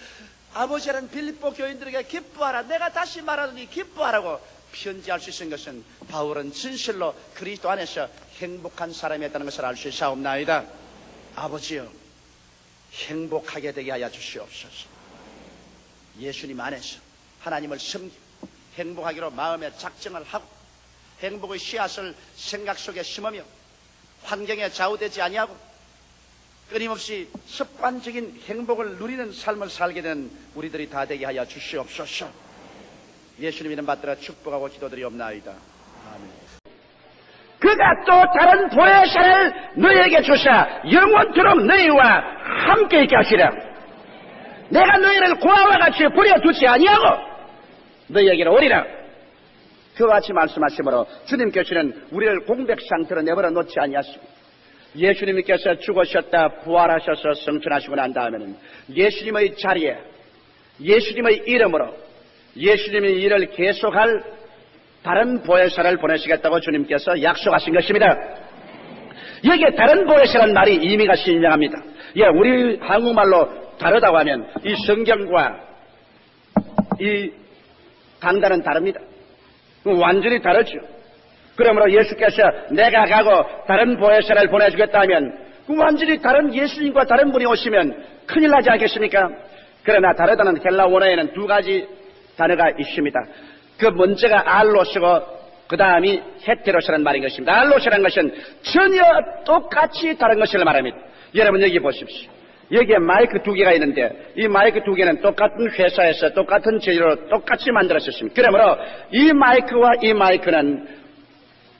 아버지라는 빌립보 교인들에게 기뻐하라, 내가 다시 말하노니 기뻐하라고 편지할 수 있는 것은 바울은 진실로 그리스도 안에서 행복한 사람이었다는 것을 알 수 있사옵나이다. 아버지여, 행복하게 되게 하여 주시옵소서. 예수님 안에서 하나님을 섬기고 행복하기로 마음에 작정을 하고 행복의 씨앗을 생각 속에 심으며 환경에 좌우되지 아니하고 끊임없이 습관적인 행복을 누리는 삶을 살게 된 우리들이 다 되게 하여 주시옵소서. 예수님 이름 받들어 축복하고 기도드리옵나이다. 아멘. 그가 또 다른 보혜사를 너희에게 주사 영원토록 너희와 함께 있게 하시라. 내가 너희를 고아와 같이 버려두지 아니하고 너희에게로 오리라. 그와 같이 말씀하시므로 주님께서는 우리를 공백 상태로 내버려 놓지 아니하시고 예수님께서 죽으셨다 부활하셔서 성천하시고 난 다음에는 예수님의 자리에 예수님의 이름으로 예수님의 일을 계속할 다른 보혜사를 보내시겠다고 주님께서 약속하신 것입니다. 여기에 다른 보혜사라는 말이 의미가 신령합니다. 예, 우리 한국말로 다르다고 하면 이 성경과 이 강단은 다릅니다. 완전히 다르죠. 그러므로 예수께서 내가 가고 다른 보혜사를 보내주겠다 하면 그 완전히 다른 예수님과 다른 분이 오시면 큰일 나지 않겠습니까? 그러나 다르다는 헬라 원어에는 두 가지 단어가 있습니다. 그 먼저가 알로스고 그 다음이 헤테로스라는 말인 것입니다. 알로스라는 것은 전혀 똑같이 다른 것을 말합니다. 여러분 여기 보십시오. 여기에 마이크 두 개가 있는데 이 마이크 두 개는 똑같은 회사에서 똑같은 재료로 똑같이 만들었습니다. 그러므로 이 마이크와 이 마이크는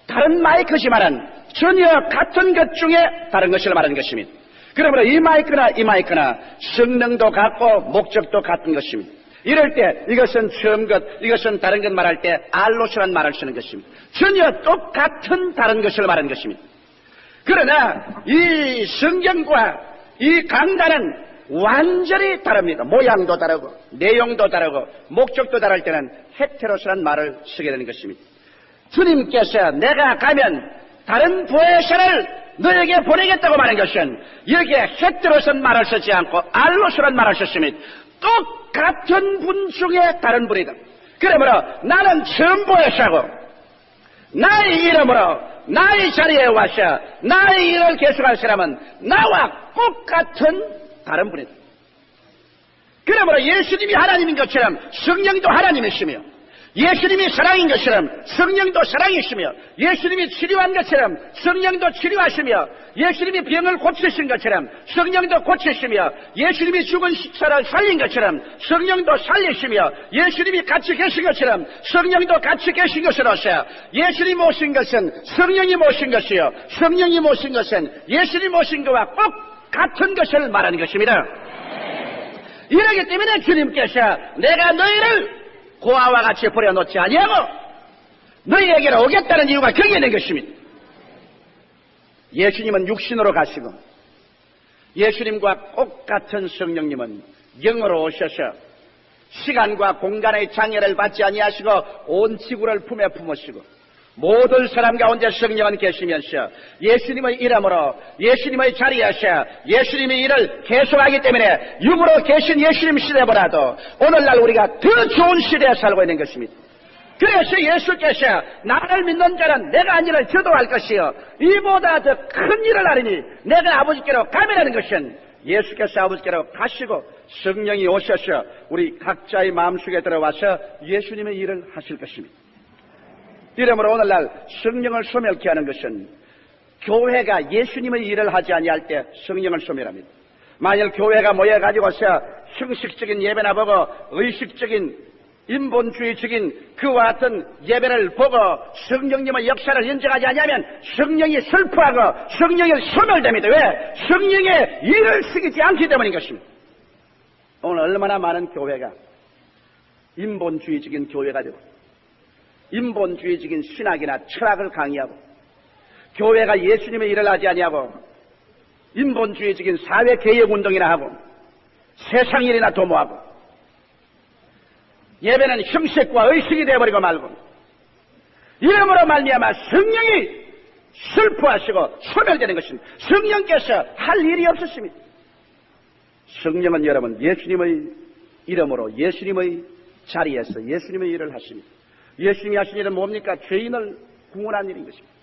다른 마이크지만은 전혀 같은 것 중에 다른 것을 말하는 것입니다. 그러므로 이 마이크나 이 마이크나 성능도 같고 목적도 같은 것입니다. 이럴 때 이것은 처음 것, 이것은 다른 것 말할 때 알로스란 말을 쓰는 것입니다. 전혀 똑같은 다른 것을 말하는 것입니다. 그러나 이 성경과 이 강단은 완전히 다릅니다. 모양도 다르고 내용도 다르고 목적도 다를 때는 헤테로스란 말을 쓰게 되는 것입니다. 주님께서 내가 가면 다른 보혜사를 너에게 보내겠다고 말한 것은 여기에 헤테로스란 말을 쓰지 않고 알로스란 말을 썼습니다. 똑같은 분 중에 다른 분이다. 그러므로 나는 처음 보혜사고 나의 이름으로 나의 자리에 와서 나의 일을 계속할 사람은 나와 똑같은 다른 분이다. 그러므로 예수님이 하나님인 것처럼 성령도 하나님이시며 예수님이 사랑인 것처럼 성령도 사랑이시며 예수님이 치료한 것처럼 성령도 치료하시며 예수님이 병을 고치신 것처럼 성령도 고치시며 예수님이 죽은 식사를 살린 것처럼 성령도 살리시며 예수님이 같이 계신 것처럼 성령도 같이 계신 것으로서 예수님이 모신 것은 성령이 모신 것이요 성령이 모신 것은 예수님이 모신 것과 꼭 같은 것을 말하는 것입니다. 이러기 때문에 주님께서 내가 너희를 고아와 같이 버려놓지 아니하고 너희에게로 오겠다는 이유가 거기에 있는 것입니다. 예수님은 육신으로 가시고 예수님과 똑같은 성령님은 영으로 오셔서 시간과 공간의 장애를 받지 아니하시고 온 지구를 품에 품으시고 모든 사람 가운데 성령은 계시면서 예수님의 이름으로 예수님의 자리에서 예수님의 일을 계속하기 때문에 육으로 계신 예수님 시대보다도 오늘날 우리가 더 좋은 시대에 살고 있는 것입니다. 그래서 예수께서 나를 믿는 자는 내가 한 일을 저도 할 것이요 이보다 더 큰 일을 하리니 내가 아버지께로 가면하는 것은 예수께서 아버지께로 가시고 성령이 오셔서 우리 각자의 마음속에 들어와서 예수님의 일을 하실 것입니다. 이러므로 오늘날 성령을 소멸케 하는 것은 교회가 예수님의 일을 하지 아니할 때 성령을 소멸합니다. 만일 교회가 모여가지고서 형식적인 예배나 보고 의식적인 인본주의적인 그와 같은 예배를 보고 성령님의 역사를 인정하지 않으면 성령이 슬퍼하고 성령이 소멸됩니다. 왜? 성령의 일을 쓰지 않기 때문인 것입니다. 오늘 얼마나 많은 교회가 인본주의적인 교회가 되고 인본주의적인 신학이나 철학을 강의하고 교회가 예수님의 일을 하지 아니하고 인본주의적인 사회개혁운동이나 하고 세상 일이나 도모하고 예배는 형식과 의식이 되어버리고 말고 이러므로 말미암아 성령이 슬퍼하시고 소멸되는 것입니다. 성령께서 할 일이 없었습니다. 성령은 여러분 예수님의 이러므로 예수님의 자리에서 예수님의 일을 하십니다. 예수님이 하신 일은 뭡니까? 죄인을 구원한 일인 것입니다.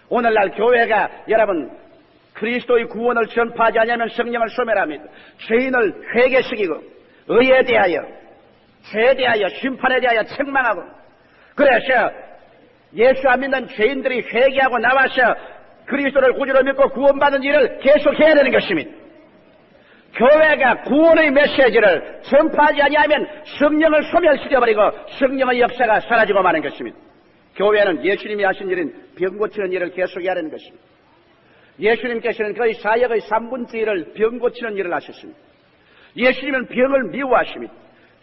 오늘날 교회가 여러분 그리스도의 구원을 전파하지 않으면 성령을 소멸합니다. 죄인을 회개시키고 의에 대하여 죄에 대하여 심판에 대하여 책망하고, 그래서 예수 안 믿는 죄인들이 회개하고 나와서 그리스도를 구주로 믿고 구원받은 일을 계속해야 되는 것입니다. 교회가 구원의 메시지를 전파하지 아니하면 성령을 소멸시켜버리고 성령의 역사가 사라지고 마는 것입니다. 교회는 예수님이 하신 일인 병 고치는 일을 계속해야 하는 것입니다. 예수님께서는 거의 사역의 3분의 1을 병 고치는 일을 하셨습니다. 예수님은 병을 미워하십니다.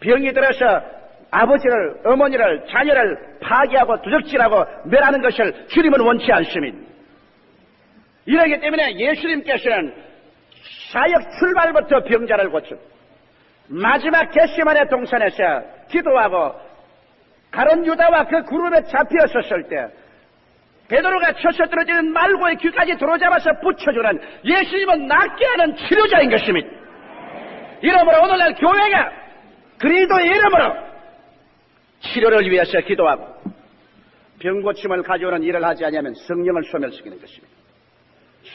병이 들어서 아버지를, 어머니를, 자녀를 파괴하고 두적질하고 멸하는 것을 주님은 원치 않습니다. 이러기 때문에 예수님께서는 사역 출발부터 병자를 고치고 마지막 겟세마네 동산에서 기도하고 가룟 유다와 그 그룹에 잡혀섰을 때 베드로가 쳐서 떨어지는 말고의 귀까지 들어잡아서 붙여주는 예수님은 낫게 하는 치료자인 것입니다. 이러므로 오늘날 교회가 그리스도의 이름으로 치료를 위해서 기도하고 병 고침을 가져오는 일을 하지 않으면 성령을 소멸시키는 것입니다.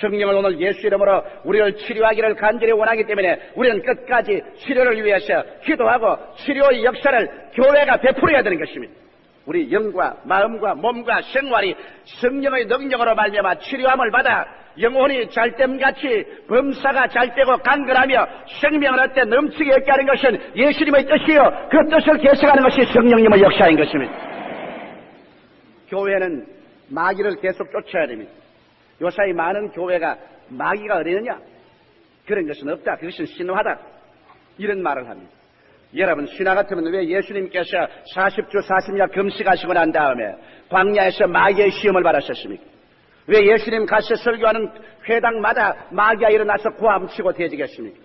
성령을 오늘 예수 이름으로 우리를 치료하기를 간절히 원하기 때문에 우리는 끝까지 치료를 위해서 기도하고 치료의 역사를 교회가 베풀어야 되는 것입니다. 우리 영과 마음과 몸과 생활이 성령의 능력으로 말미암아 치료함을 받아 영혼이 잘됨같이 범사가 잘되고 강건하며 생명을 얻되 넘치게 있게 하는 것은 예수님의 뜻이요 그 뜻을 계속하는 것이 성령님의 역사인 것입니다. 교회는 마귀를 계속 쫓아야 됩니다. 요사이 많은 교회가 마귀가 어디느냐? 그런 것은 없다. 그것은 신화다. 이런 말을 합니다. 여러분 신화 같으면 왜 예수님께서 40주 40야 금식하시고 난 다음에 광야에서 마귀의 시험을 받으셨습니까? 왜 예수님 가서 설교하는 회당마다 마귀가 일어나서 고함치고 대지겠습니까?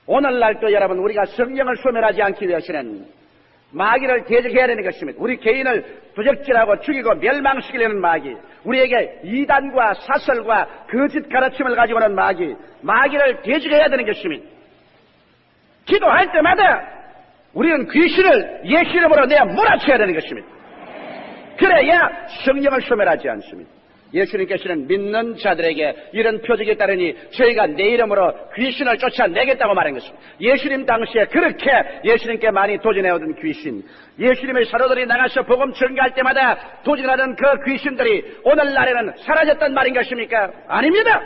오늘날도 여러분 우리가 성령을 소멸하지 않기 위해서는 마귀를 대적해야 되는 것입니다. 우리 개인을 부적질하고 죽이고 멸망시키려는 마귀, 우리에게 이단과 사설과 거짓 가르침을 가지고 오는 마귀를 대적해야 되는 것입니다. 기도할 때마다 우리는 귀신을 예수 이름으로 내어 몰아쳐야 되는 것입니다. 그래야 성령을 소멸하지 않습니다. 예수님께서는 믿는 자들에게 이런 표적이 따르니 저희가 내 이름으로 귀신을 쫓아내겠다고 말한 것입니다. 예수님 당시에 그렇게 예수님께 많이 도전해오던 귀신, 예수님의 사도들이 나가서 복음 전가할 때마다 도전하던 그 귀신들이 오늘날에는 사라졌단 말인 것입니까? 아닙니다.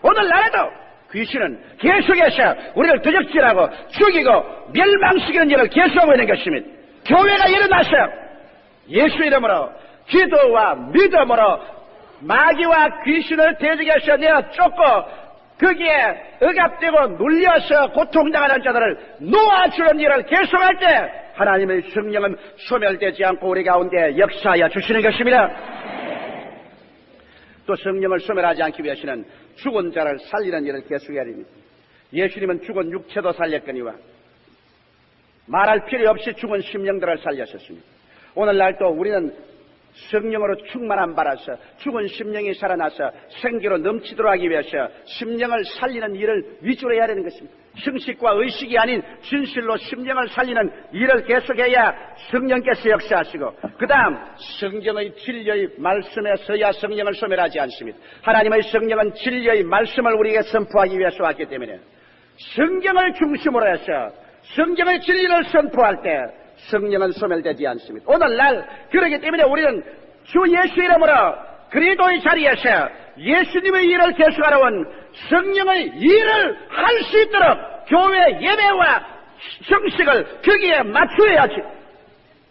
오늘날에도 귀신은 계속해서 우리를 도적질하고 죽이고 멸망시키는 일을 계속하고 있는 것입니다. 교회가 일어나서 예수 이름으로 기도와 믿음으로 마귀와 귀신을 대적해서 내어 쫓고 거기에 억압되고 눌려서 고통당하는 자들을 놓아주는 일을 계속할 때 하나님의 성령은 소멸되지 않고 우리 가운데 역사하여 주시는 것입니다. 또 성령을 소멸하지 않기 위해서는 죽은 자를 살리는 일을 계속해야 됩니다. 예수님은 죽은 육체도 살렸거니와 말할 필요 없이 죽은 심령들을 살렸었습니다. 오늘날도 우리는 성령으로 충만함 받아서 죽은 심령이 살아나서 생기로 넘치도록 하기 위해서 심령을 살리는 일을 위주로 해야 되는 것입니다. 형식과 의식이 아닌 진실로 심령을 살리는 일을 계속해야 성령께서 역사하시고, 그 다음 성경의 진리의 말씀에 서야 성령을 소멸하지 않습니다. 하나님의 성령은 진리의 말씀을 우리에게 선포하기 위해서 왔기 때문에 성경을 중심으로 해서 성경의 진리를 선포할 때 성령은 소멸되지 않습니다. 오늘날 그렇기 때문에 우리는 주 예수 이름으로 그리스도의 자리에서 예수님의 일을 계속하러 온 성령의 일을 할 수 있도록 교회 예배와 형식을 거기에 맞추어야지.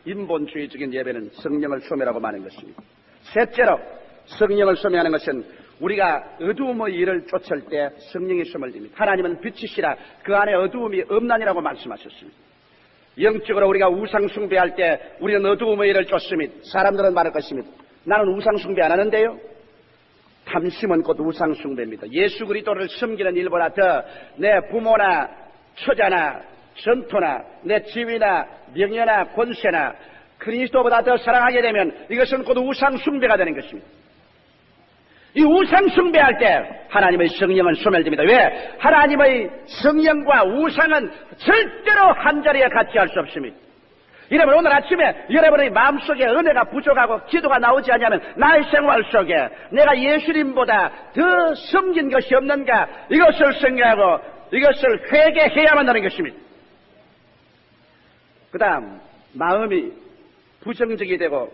인본주의적인 예배는 성령을 소멸하고 마는 것입니다. 셋째로 성령을 소멸하는 것은 우리가 어두움의 일을 쫓을 때 성령이 소멸됩니다. 하나님은 빛이시라 그 안에 어두움이 없나니라고 말씀하셨습니다. 영적으로 우리가 우상 숭배할 때 우리는 어두움의 일을 쫓습니다. 사람들은 말할 것입니다. 나는 우상 숭배 안 하는데요. 탐심은 곧 우상 숭배입니다. 예수 그리스도를 섬기는 일보다 더 내 부모나 처자나 전토나 내 지위나 명예나 권세나 그리스도보다 더 사랑하게 되면 이것은 곧 우상 숭배가 되는 것입니다. 이 우상 숭배할 때 하나님의 성령은 소멸됩니다. 왜? 하나님의 성령과 우상은 절대로 한자리에 같이 할 수 없습니다. 여러분, 오늘 아침에 여러분의 마음속에 은혜가 부족하고 기도가 나오지 않냐면 나의 생활 속에 내가 예수님보다 더 섬긴 것이 없는가, 이것을 생각하고 이것을 회개해야만 하는 것입니다. 그 다음, 마음이 부정적이 되고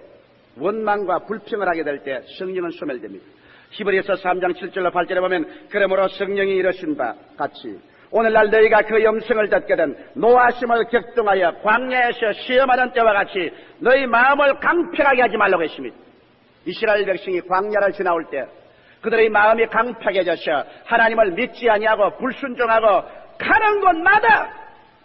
원망과 불평을 하게 될 때 성령은 소멸됩니다. 히브리서 3장 7절로 8절에 보면, 그러므로 성령이 이르신 바 같이 오늘날 너희가 그 음성을 듣거든 노하심을 격동하여 광야에서 시험하는 때와 같이 너희 마음을 강팍하게 하지 말라고 했습니다. 이스라엘 백성이 광야를 지나올 때 그들의 마음이 강팍해져서 하나님을 믿지 아니하고 불순종하고 가는 곳마다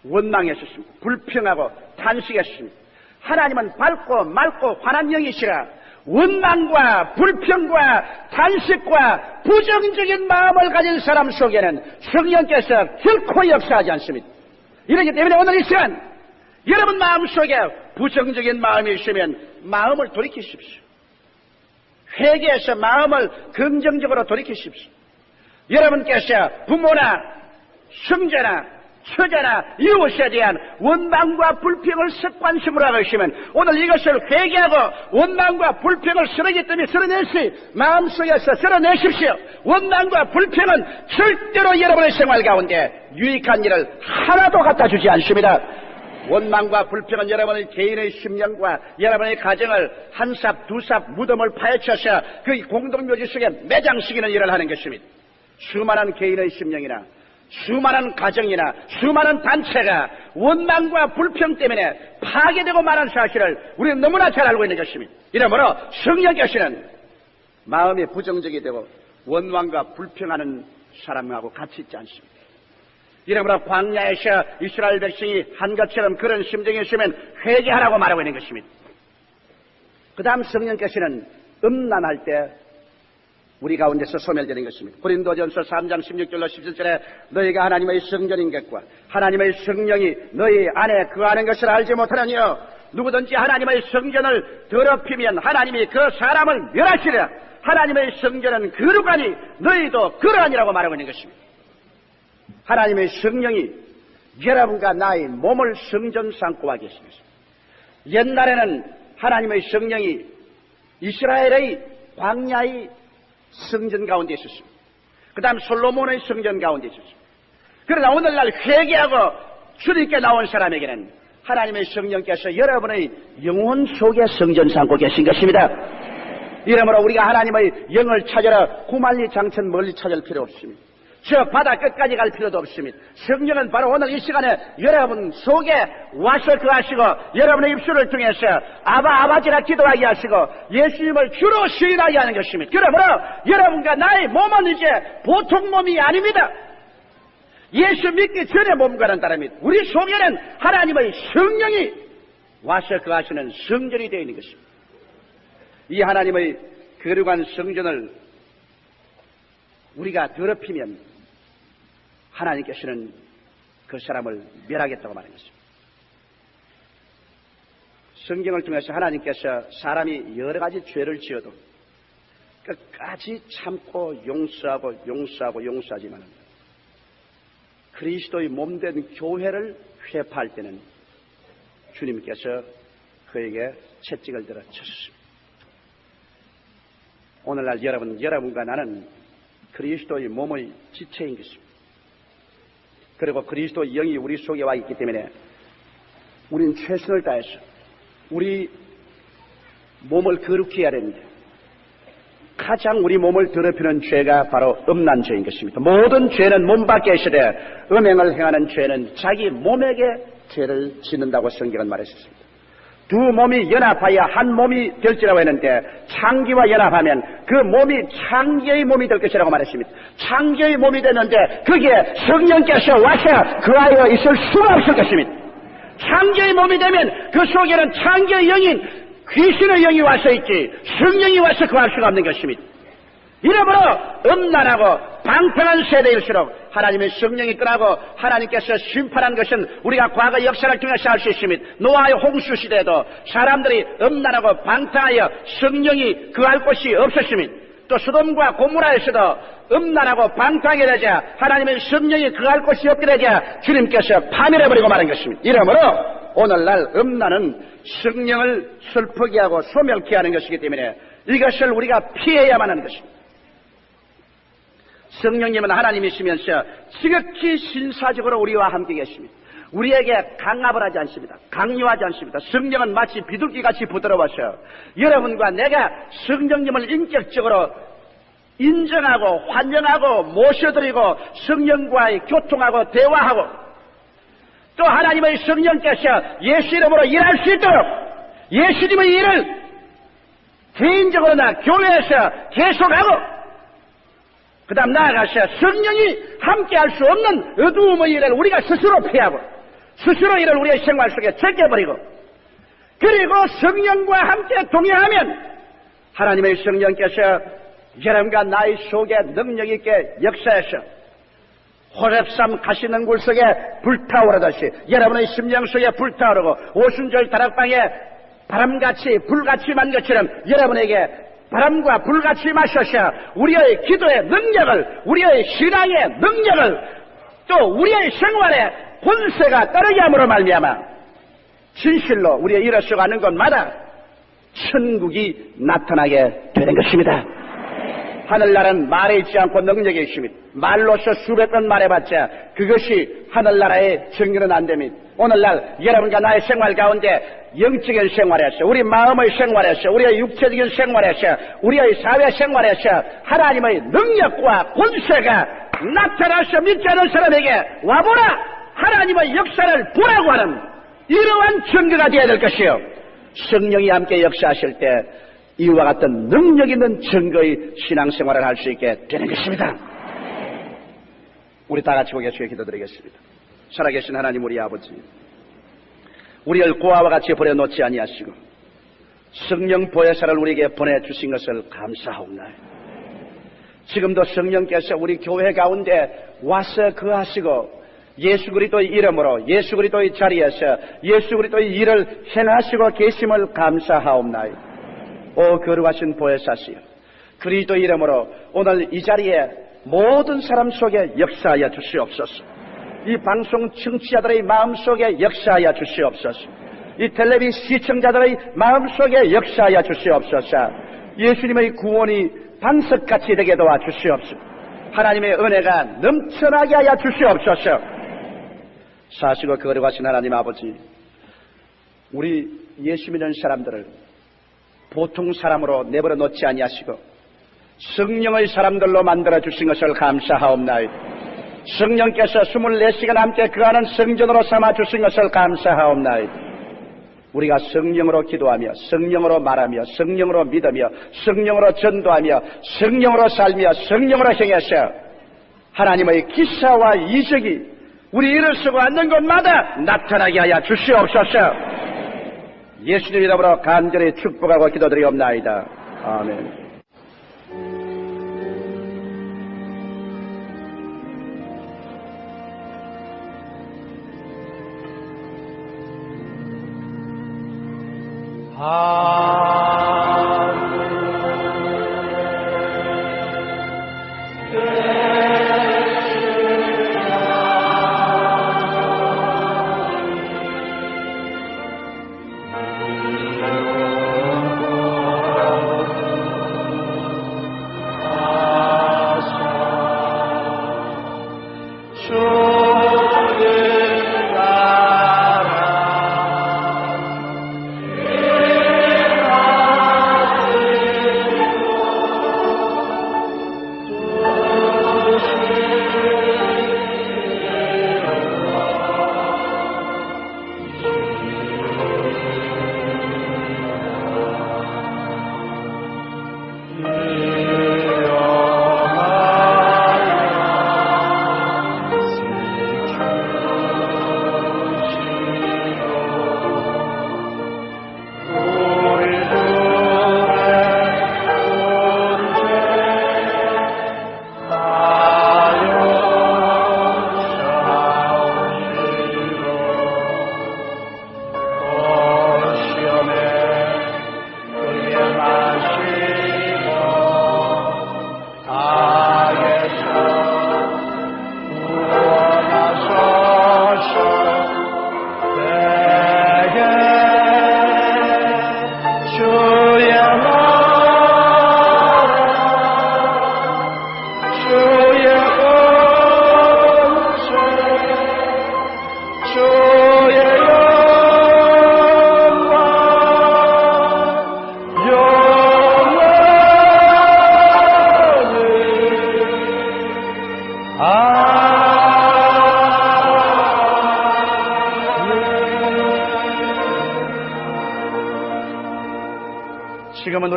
원망했었습니다. 불평하고 탄식했습니다. 하나님은 밝고 맑고 환한 영이시라 원망과 불평과 탄식과 부정적인 마음을 가진 사람 속에는 성령께서 결코 역사하지 않습니다. 이렇기 때문에 오늘 이 시간 여러분 마음속에 부정적인 마음이 있으면 마음을 돌이키십시오. 회개해서 마음을 긍정적으로 돌이키십시오. 여러분께서 부모나 형제나 처자나 이웃에 대한 원망과 불평을 습관식으로 하고 있으면 오늘 이것을 회개하고 원망과 불평을 쓰레기 때문에 마음속에서 쓸어내십시오. 원망과 불평은 절대로 여러분의 생활 가운데 유익한 일을 하나도 갖다 주지 않습니다. 원망과 불평은 여러분의 개인의 심령과 여러분의 가정을 한 삽, 두 삽 무덤을 파헤쳐서 그 공동묘지 속에 매장시키는 일을 하는 것입니다. 수많은 개인의 심령이나 수많은 가정이나 수많은 단체가 원망과 불평 때문에 파괴되고 마는 사실을 우리는 너무나 잘 알고 있는 것입니다. 이러므로 성령께서는 마음이 부정적이 되고 원망과 불평하는 사람하고 같이 있지 않습니다. 이러므로 광야에서 이스라엘 백성이 한 것처럼 그런 심정이 있으면 회개하라고 말하고 있는 것입니다. 그 다음 성령께서는 음란할 때 우리 가운데서 소멸되는 것입니다. 고린도전서 3장 16절로 17절에 너희가 하나님의 성전인 것과 하나님의 성령이 너희 안에 거하는 것을 알지 못하느냐. 누구든지 하나님의 성전을 더럽히면 하나님이 그 사람을 멸하시리라. 하나님의 성전은 거룩하니 너희도 그러하니라고 말하고 있는 것입니다. 하나님의 성령이 여러분과 나의 몸을 성전 삼고 와 계십니다. 옛날에는 하나님의 성령이 이스라엘의 광야의 성전 가운데 있었습니다. 그 다음 솔로몬의 성전 가운데 있었습니다. 그러나 오늘날 회개하고 주님께 나온 사람에게는 하나님의 성령께서 여러분의 영혼 속에 성전 삼고 계신 것입니다. 이러므로 우리가 하나님의 영을 찾으러 구만리 장천 멀리 찾을 필요 없습니다. 저 바다 끝까지 갈 필요도 없습니다. 성령은 바로 오늘 이 시간에 여러분 속에 와서 거하시고 여러분의 입술을 통해서 아버지라 기도하게 하시고 예수님을 주로 시인하게 하는 것입니다. 그러므로 여러분과 나의 몸은 이제 보통 몸이 아닙니다. 예수 믿기 전의 몸과는 다릅니다. 우리 속에는 하나님의 성령이 와서 거하시는 성전이 되어 있는 것입니다. 이 하나님의 거룩한 성전을 우리가 더럽히면 하나님께서는 그 사람을 멸하겠다고 말한 것입니다. 성경을 통해서 하나님께서 사람이 여러 가지 죄를 지어도 끝까지 참고 용서하지만 그리스도의 몸된 교회를 회파할 때는 주님께서 그에게 채찍을 들어 쳤습니다. 오늘날 여러분과 나는 그리스도의 몸의 지체인 것입니다. 그리고 그리스도의 영이 우리 속에 와 있기 때문에 우리는 최선을 다해서 우리 몸을 거룩히 해야 됩니다. 가장 우리 몸을 더럽히는 죄가 바로 음란 죄인 것입니다. 모든 죄는 몸 밖에 있으되 음행을 행하는 죄는 자기 몸에게 죄를 짓는다고 성경은 말했습니다. 두 몸이 연합하여 한 몸이 될지라고 했는데 창기와 연합하면 그 몸이 창기의 몸이 될 것이라고 말했습니다. 창기의 몸이 되는데 거기에 성령께서 와서 그하여 있을 수가 없을 것입니다. 창기의 몸이 되면 그 속에는 창기의 영인 귀신의 영이 와서 있지 성령이 와서 거할 수가 없는 것입니다. 이러므로 음란하고 방탕한 세대일수록 하나님의 성령이 떠나고 하나님께서 심판한 것은 우리가 과거 역사를 통해서 알 수 있습니다. 노아의 홍수 시대에도 사람들이 음란하고 방탕하여 성령이 거할 곳이 없었습니다. 또 소돔과 고모라에서도 음란하고 방탕하게 되자 하나님의 성령이 거할 곳이 없게 되자 주님께서 파멸해버리고 마는 것입니다. 이러므로 오늘날 음란은 성령을 슬프게 하고 소멸케 하는 것이기 때문에 이것을 우리가 피해야만 하는 것입니다. 성령님은 하나님이시면서 지극히 신사적으로 우리와 함께 계십니다. 우리에게 강압을 하지 않습니다. 강요하지 않습니다. 성령은 마치 비둘기같이 부드러워서 여러분과 내가 성령님을 인격적으로 인정하고 환영하고 모셔드리고 성령과의 교통하고 대화하고 또 하나님의 성령께서 예수 이름으로 일할 수 있도록 예수님의 일을 개인적으로나 교회에서 계속하고 그 다음 나아가서 성령이 함께할 수 없는 어두움의 일을 우리가 스스로 피하고 스스로 이를 우리의 생활 속에 제껴버리고 그리고 성령과 함께 동행하면 하나님의 성령께서 여러분과 나의 속에 능력 있게 역사해서 호렙산 가시능굴 속에 불타오르듯이 여러분의 심령 속에 불타오르고 오순절 다락방에 바람같이 불같이 만 것처럼 여러분에게 바람과 불같이 마셔서 우리의 기도의 능력을 우리의 신앙의 능력을 또 우리의 생활에 본세가 따르게 함으로 말미암아 진실로 우리의 일어서가는 곳마다 천국이 나타나게 되는 것입니다. 하늘나라는 말에 있지 않고 능력에 있습니다. 말로서 수백 번 말해봤자 그것이 하늘나라의 정리는 안 됩니다. 오늘날 여러분과 나의 생활 가운데 영적인 생활에서 우리 마음의 생활에서 우리의 육체적인 생활에서 우리의 사회 생활에서 하나님의 능력과 권세가 나타나서 믿지 않은 사람에게 와보라 하나님의 역사를 보라고 하는 이러한 증거가 되어야 될 것이요 성령이 함께 역사하실 때 이와 같은 능력 있는 증거의 신앙생활을 할 수 있게 되는 것입니다. 우리 다 같이 고개 숙여 기도드리겠습니다. 살아계신 하나님 우리 아버지 우리를 고아와 같이 버려놓지 아니하시고 성령 보혜사를 우리에게 보내주신 것을 감사하옵나이다. 지금도 성령께서 우리 교회 가운데 와서 거하시고 예수 그리스도의 이름으로 예수 그리스도의 자리에서 예수 그리스도의 일을 행하시고 계심을 감사하옵나이다. 오 거룩하신 보혜사시여 그리스도의 이름으로 오늘 이 자리에 모든 사람 속에 역사하여 주시옵소서. 이 방송 청취자들의 마음속에 역사하여 주시옵소서. 이 텔레비 시청자들의 마음속에 역사하여 주시옵소서. 예수님의 구원이 반석같이 되게 도와주시옵소서. 하나님의 은혜가 넘쳐나게 하여 주시옵소서. 사시고 거룩하신 하나님 아버지 우리 예수 믿는 사람들을 보통 사람으로 내버려 놓지 아니하시고 성령의 사람들로 만들어 주신 것을 감사하옵나이다. 성령께서 24시간 함께 거하는 성전으로 삼아 주신 것을 감사하옵나이다. 우리가 성령으로 기도하며 성령으로 말하며 성령으로 믿으며 성령으로 전도하며 성령으로 살며 성령으로 행해서 하나님의 기사와 이적이 우리 일을 쓰고 앉는 곳마다 나타나게 하여 주시옵소서. 예수님 이름으로 간절히 축복하고 기도드리옵나이다. 아멘.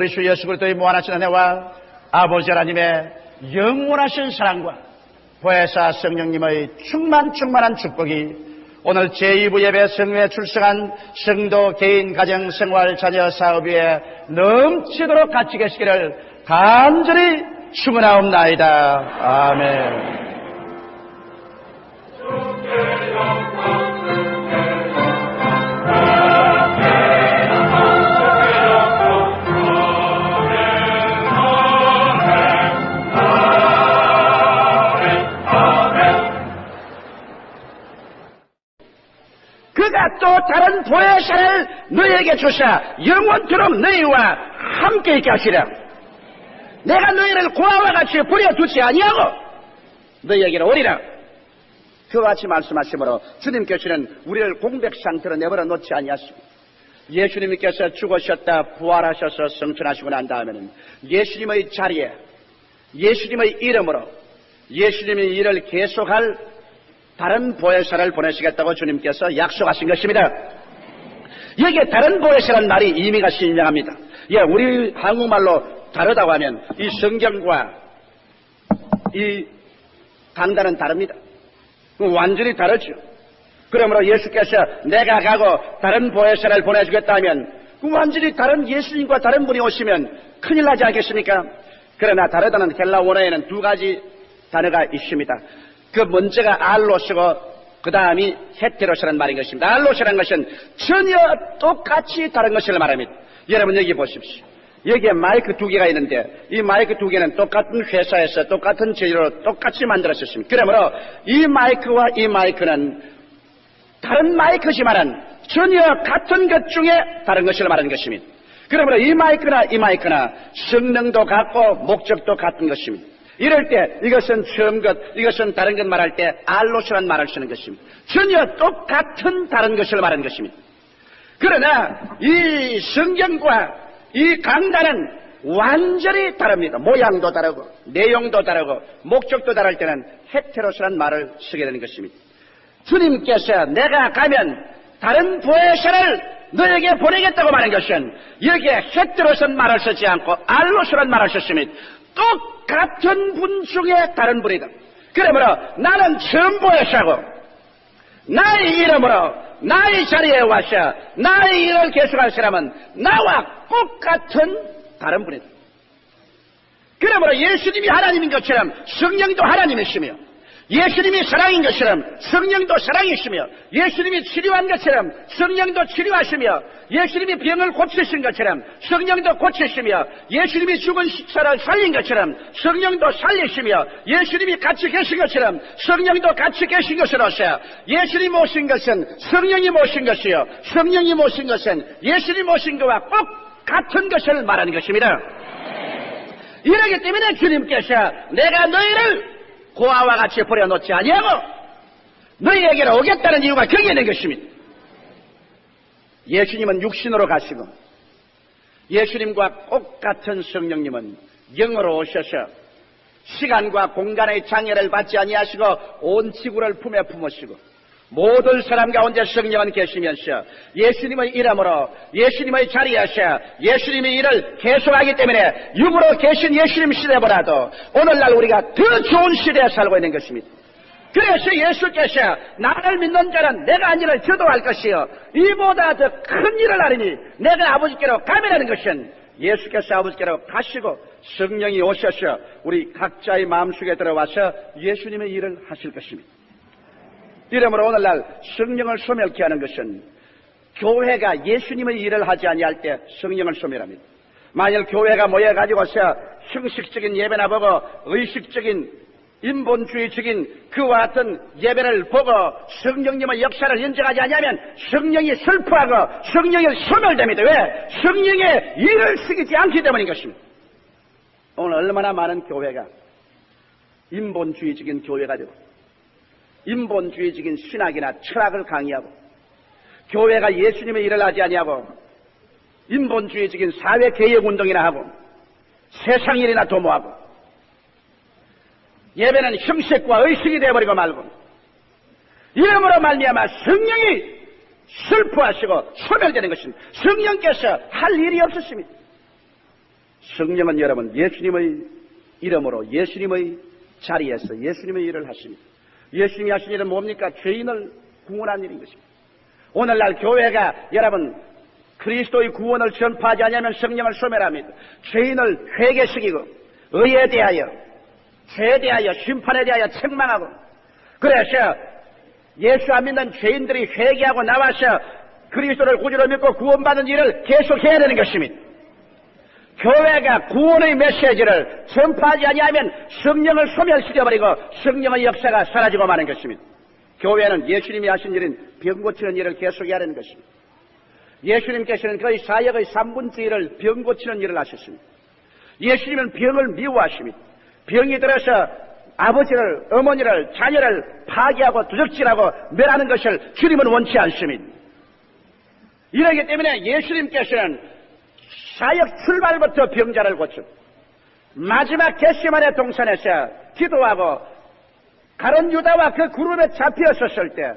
우리 주 예수 그리스도의 무한하신 은혜와 아버지 하나님의 영원하신 사랑과 보혜사 성령님의 충만한 축복이 오늘 제2부 예배 성회에 출석한 성도 개인 가정 생활 자녀 사업 위에 넘치도록 같이 계시기를 간절히 축원하옵나이다. 아멘. 그가 또 다른 보혜사를 너희에게 주사 영원토록 너희와 함께 있게 하시라. 내가 너희를 고아와 같이 버려두지 아니하고 너희에게로 오리라. 그와 같이 말씀하시므로 주님께서는 우리를 공백 상태로 내버려 놓지 아니하시고 예수님께서 죽으셨다 부활하셔서 성천하시고 난 다음에는 예수님의 자리에 예수님의 이름으로 예수님의 일을 계속할 다른 보혜사를 보내시겠다고 주님께서 약속하신 것입니다. 여기에 다른 보혜사라는 말이 의미가 신령합니다. 예, 우리 한국말로 다르다고 하면 이 성경과 이 강단은 다릅니다. 완전히 다르죠. 그러므로 예수께서 내가 가고 다른 보혜사를 보내주겠다 하면 완전히 다른 예수님과 다른 분이 오시면 큰일 나지 않겠습니까? 그러나 다르다는 헬라 원어에는 두 가지 단어가 있습니다. 그 먼저가 알로스고 그 다음이 헤테로스라는 말인 것입니다. 알로스라는 것은 전혀 똑같이 다른 것을 말합니다. 여러분 여기 보십시오. 여기에 마이크 두 개가 있는데 이 마이크 두 개는 똑같은 회사에서 똑같은 재료로 똑같이 만들어졌습니다. 그러므로 이 마이크와 이 마이크는 다른 마이크지만은 전혀 같은 것 중에 다른 것을 말하는 것입니다. 그러므로 이 마이크나 성능도 같고 목적도 같은 것입니다. 이럴 때 이것은 처음 것, 이것은 다른 것 말할 때 알로스란 말을 쓰는 것입니다. 전혀 똑같은 다른 것을 말하는 것입니다. 그러나 이 성경과 이 강단은 완전히 다릅니다. 모양도 다르고 내용도 다르고 목적도 다를 때는 헤테로스란 말을 쓰게 되는 것입니다. 주님께서 내가 가면 다른 보혜사를 너에게 보내겠다고 말한 것은 여기에 헤테로스란 말을 쓰지 않고 알로스란 말을 썼습니다. 똑같은 분 중에 다른 분이다. 그러므로 나는 처음 보혜사고 나의 이름으로 나의 자리에 와서 나의 일을 계속할 사람은 나와 똑같은 다른 분이다. 그러므로 예수님이 하나님인 것처럼 성령도 하나님이시며 예수님이 사랑인 것처럼 성령도 사랑이시며 예수님이 치료한 것처럼 성령도 치료하시며 예수님이 병을 고치신 것처럼 성령도 고치시며 예수님이 죽은 식사를 살린 것처럼 성령도 살리시며 예수님이 같이 계신 것처럼 성령도 같이 계신 것으로서 예수님이 모신 것은 성령이 모신 것이요 성령이 모신 것은 예수님이 모신 것과 꼭 같은 것을 말하는 것입니다. 이러기 때문에 주님께서 내가 너희를 고아와 같이 버려놓지 아니하고 너희에게로 오겠다는 이유가 거기에 있는 것입니다. 예수님은 육신으로 가시고 예수님과 똑같은 성령님은 영으로 오셔서 시간과 공간의 장애를 받지 아니하시고 온 지구를 품에 품으시고 모든 사람 가운데 성령은 계시면서 예수님의 이름으로 예수님의 자리에서 예수님의 일을 계속하기 때문에 육으로 계신 예수님 시대보다도 오늘날 우리가 더 좋은 시대에 살고 있는 것입니다. 그래서 예수께서 나를 믿는 자는 내가 한 일을 저도 할 것이요 이보다 더 큰 일을 하리니 내가 아버지께로 가면하는 것은 예수께서 아버지께로 가시고 성령이 오셔서 우리 각자의 마음속에 들어와서 예수님의 일을 하실 것입니다. 이러므로 오늘날 성령을 소멸케 하는 것은 교회가 예수님의 일을 하지 아니할 때 성령을 소멸합니다. 만일 교회가 모여가지고서 형식적인 예배나 보고 의식적인 인본주의적인 그와 같은 예배를 보고 성령님의 역사를 인정하지 않으면 성령이 슬퍼하고 성령이 소멸됩니다. 왜? 성령의 일을 쓰지 않기 때문인 것입니다. 오늘 얼마나 많은 교회가 인본주의적인 교회가 되고 인본주의적인 신학이나 철학을 강의하고 교회가 예수님의 일을 하지 아니하고 인본주의적인 사회개혁운동이나 하고 세상 일이나 도모하고 예배는 형식과 의식이 되어버리고 말고 이름으로 말미암아 성령이 슬퍼하시고 소멸되는 것입니다. 성령께서 할 일이 없으십니다. 성령은 여러분 예수님의 이름으로 예수님의 자리에서 예수님의 일을 하십니다. 예수님이 하신 일은 뭡니까? 죄인을 구원하는 일인 것입니다. 오늘날 교회가 여러분 그리스도의 구원을 전파하지 않으면 성령을 소멸합니다. 죄인을 회개시키고 의에 대하여 죄에 대하여 심판에 대하여 책망하고, 그래서 예수 안 믿는 죄인들이 회개하고 나와서 그리스도를 구주로 믿고 구원받는 일을 계속해야 되는 것입니다. 교회가 구원의 메시지를 전파하지 아니하면 성령을 소멸시켜버리고 성령의 역사가 사라지고 마는 것입니다. 교회는 예수님이 하신 일인 병 고치는 일을 계속해야 하는 것입니다. 예수님께서는 거의 사역의 3분의 1을 병 고치는 일을 하셨습니다. 예수님은 병을 미워하십니다. 병이 들어서 아버지를, 어머니를, 자녀를 파괴하고 도적질하고 멸하는 것을 주님은 원치 않습니다. 이러기 때문에 예수님께서는 사역 출발부터 병자를 고치고 마지막 겟세마네 동산에서 기도하고 가룟 유다와 그 그룹에 잡혀섰을 때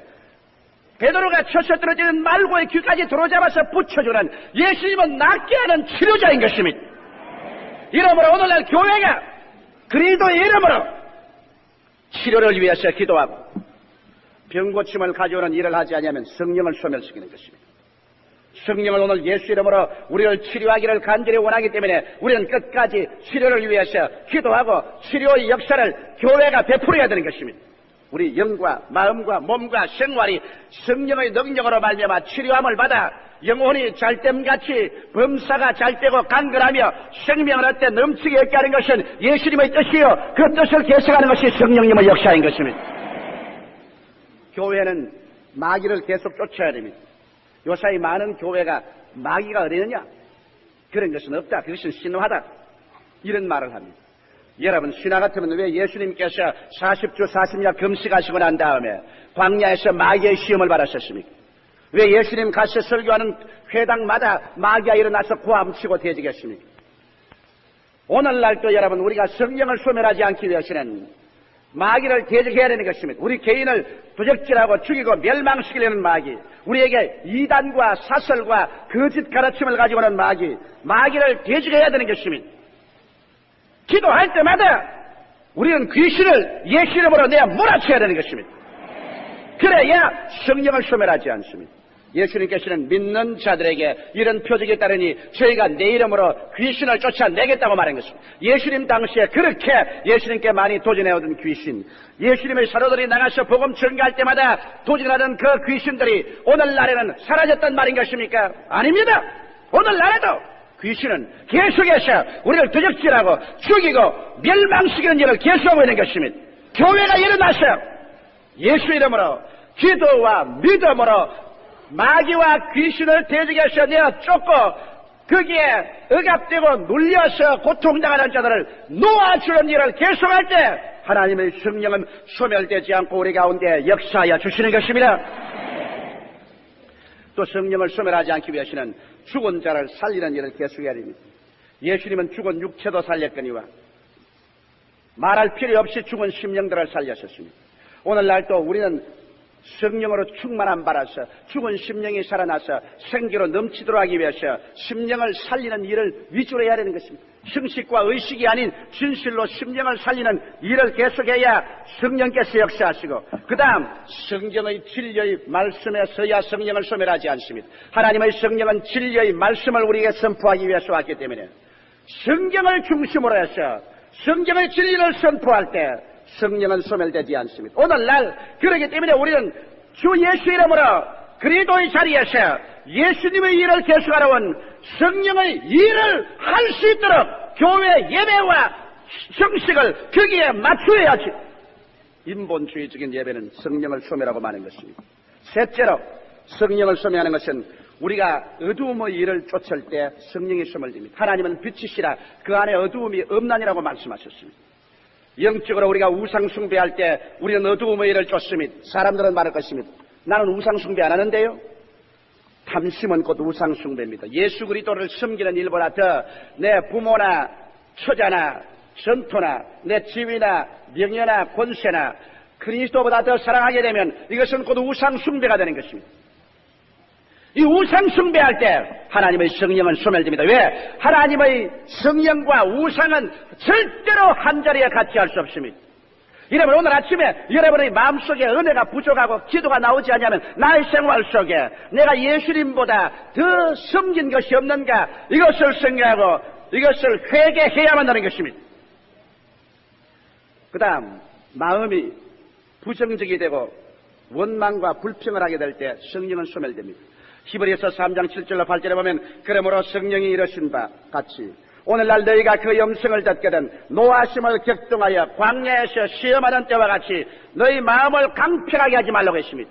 베드로가 쳐서 떨어지는 말고의 귀까지 들어잡아서 붙여주는 예수님은 낫게 하는 치료자인 것입니다. 이러므로 오늘날 교회가 그리스도의 이름으로 치료를 위해서 기도하고 병고침을 가져오는 일을 하지 않으면 성령을 소멸시키는 것입니다. 성령을 오늘 예수 이름으로 우리를 치료하기를 간절히 원하기 때문에 우리는 끝까지 치료를 위해서 기도하고 치료의 역사를 교회가 베풀어야 되는 것입니다. 우리 영과 마음과 몸과 생활이 성령의 능력으로 말미암아 치료함을 받아 영혼이 잘됨같이 범사가 잘되고 강건하며 생명을 얻되 넘치게 있게 하는 것은 예수님의 뜻이요 그 뜻을 계속하는 것이 성령님의 역사인 것입니다. 교회는 마귀를 계속 쫓아야 됩니다. 요사이 많은 교회가 마귀가 어디느냐? 그런 것은 없다. 그것은 신화다. 이런 말을 합니다. 여러분 신화 같으면 왜 예수님께서 40주 40년 금식하시고 난 다음에 광야에서 마귀의 시험을 받으셨습니까? 왜 예수님 가서 설교하는 회당마다 마귀가 일어나서 고함치고 대지겠습니까? 오늘날도 여러분 우리가 성령을 소멸하지 않기 위해서는 마귀를 대적해야 되는 것입니다. 우리 개인을 도적질하고 죽이고 멸망시키려는 마귀, 우리에게 이단과 사설과 거짓 가르침을 가지고 오는 마귀를 대적해야 되는 것입니다. 기도할 때마다 우리는 귀신을 예수 이름으로 내어 몰아쳐야 되는 것입니다. 그래야 성령을 소멸하지 않습니다. 예수님께서는 믿는 자들에게 이런 표적이 따르니 저희가 내 이름으로 귀신을 쫓아내겠다고 말한 것입니다. 예수님 당시에 그렇게 예수님께 많이 도전해 오던 귀신, 예수님의 사도들이 나가서 복음 전가할 때마다 도전하던 그 귀신들이 오늘날에는 사라졌단 말인 것입니까? 아닙니다. 오늘날에도 귀신은 계속해서 우리를 도적질하고 죽이고 멸망시키는 일을 계속하고 있는 것입니다. 교회가 일어나서 예수 이름으로 기도와 믿음으로 마귀와 귀신을 대적해서 내어 쫓고 거기에 억압되고 눌려서 고통당하는 자들을 놓아주는 일을 계속할 때 하나님의 성령은 소멸되지 않고 우리 가운데 역사하여 주시는 것입니다. 또 성령을 소멸하지 않기 위해서는 죽은 자를 살리는 일을 계속해야 됩니다. 예수님은 죽은 육체도 살렸거니와 말할 필요 없이 죽은 심령들을 살렸었습니다. 오늘날 또 우리는 성령으로 충만함 받아서 죽은 심령이 살아나서 생기로 넘치도록 하기 위해서 심령을 살리는 일을 위주로 해야 되는 것입니다. 형식과 의식이 아닌 진실로 심령을 살리는 일을 계속해야 성령께서 역사하시고, 그 다음 성경의 진리의 말씀에서야 성령을 소멸하지 않습니다. 하나님의 성령은 진리의 말씀을 우리에게 선포하기 위해서 왔기 때문에 성경을 중심으로 해서 성경의 진리를 선포할 때 성령은 소멸되지 않습니다. 오늘날 그렇기 때문에 우리는 주 예수 이름으로 그리스도의 자리에서 예수님의 일을 계속하러 온 성령의 일을 할 수 있도록 교회 예배와 형식을 거기에 맞추어야지. 인본주의적인 예배는 성령을 소멸하고 마는 것입니다. 셋째로 성령을 소멸하는 것은 우리가 어두움의 일을 쫓을 때 성령이 소멸됩니다. 하나님은 빛이시라 그 안에 어두움이 없나니라고 말씀하셨습니다. 영적으로 우리가 우상 숭배할 때 우리는 어두움의 일을 쫓습니다. 사람들은 말할 것입니다. 나는 우상 숭배 안 하는데요. 탐심은 곧 우상 숭배입니다. 예수 그리스도를 섬기는 일보다 더 내 부모나 처자나 전토나 내 지위나 명예나 권세나 그리스도보다 더 사랑하게 되면 이것은 곧 우상 숭배가 되는 것입니다. 이 우상 숭배할 때 하나님의 성령은 소멸됩니다. 왜? 하나님의 성령과 우상은 절대로 한자리에 같이 할 수 없습니다. 여러분, 오늘 아침에 여러분의 마음속에 은혜가 부족하고 기도가 나오지 않냐면 나의 생활 속에 내가 예수님보다 더 섬긴 것이 없는가, 이것을 생각하고 이것을 회개해야만 하는 것입니다. 그 다음, 마음이 부정적이 되고 원망과 불평을 하게 될 때 성령은 소멸됩니다. 히브리서 3장 7절로 8절에 보면, 그러므로 성령이 이르신 바 같이 오늘날 너희가 그 영성을 듣게 된 노하심을 격동하여 광야에서 시험하는 때와 같이 너희 마음을 강팍하게 하지 말라고 했습니다.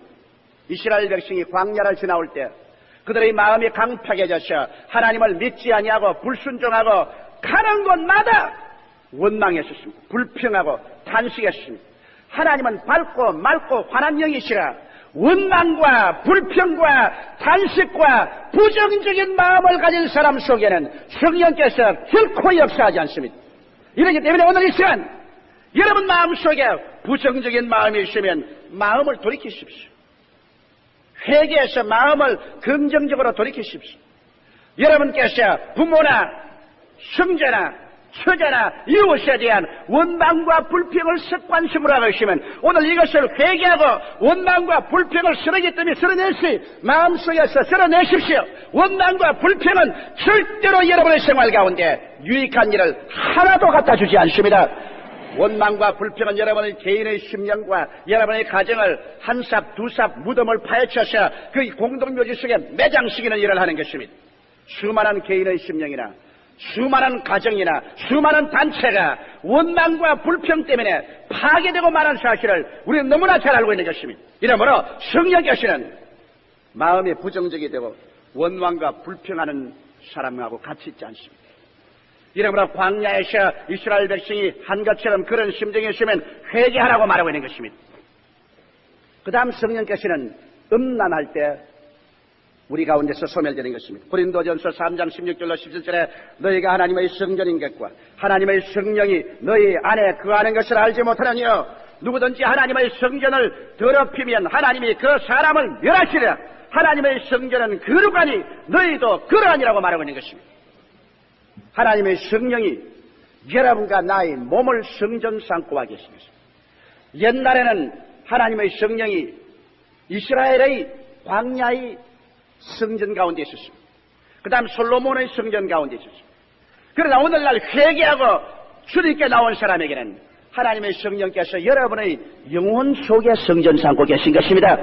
이스라엘 백성이 광야를 지나올 때 그들의 마음이 강팍해져서 하나님을 믿지 아니하고 불순종하고 가는 곳마다 원망했었습니다. 불평하고 탄식했습니다. 하나님은 밝고 맑고 환한 영이시라 원망과 불평과 탄식과 부정적인 마음을 가진 사람 속에는 성령께서 결코 역사하지 않습니다. 이렇기 때문에 오늘 이 시간 여러분 마음속에 부정적인 마음이 있으면 마음을 돌이키십시오. 회개해서 마음을 긍정적으로 돌이키십시오. 여러분께서 부모나 형제나 처자나 이웃에 대한 원망과 불평을 습관심으로 하고 있으면 오늘 이것을 회개하고 원망과 불평을 쓰레기 때문에 마음속에서 쓸어내십시오. 원망과 불평은 절대로 여러분의 생활 가운데 유익한 일을 하나도 갖다 주지 않습니다. 원망과 불평은 여러분의 개인의 심령과 여러분의 가정을 한 삽, 두 삽 무덤을 파헤쳐서 그 공동묘지 속에 매장시키는 일을 하는 것입니다. 수많은 개인의 심령이나 수많은 가정이나 수많은 단체가 원망과 불평 때문에 파괴되고 마는 사실을 우리는 너무나 잘 알고 있는 것입니다. 이러므로 성령께서는 마음이 부정적이 되고 원망과 불평하는 사람하고 같이 있지 않습니다. 이러므로 광야에서 이스라엘 백성이 한 것처럼 그런 심정이 있으면 회개하라고 말하고 있는 것입니다. 그 다음 성령께서는 음란할 때 우리 가운데서 소멸되는 것입니다. 고린도전서 3장 16절로 17절에 너희가 하나님의 성전인 것과 하나님의 성령이 너희 안에 거하는 것을 알지 못하느니요, 누구든지 하나님의 성전을 더럽히면 하나님이 그 사람을 멸하시리라. 하나님의 성전은 거룩하니 너희도 그러하니라고 말하고 있는 것입니다. 하나님의 성령이 여러분과 나의 몸을 성전 삼고 와 계십니다. 옛날에는 하나님의 성령이 이스라엘의 광야의 성전 가운데 있었습니다. 그 다음 솔로몬의 성전 가운데 있었습니다. 그러나 오늘날 회개하고 주님께 나온 사람에게는 하나님의 성령께서 여러분의 영혼 속에 성전 삼고 계신 것입니다.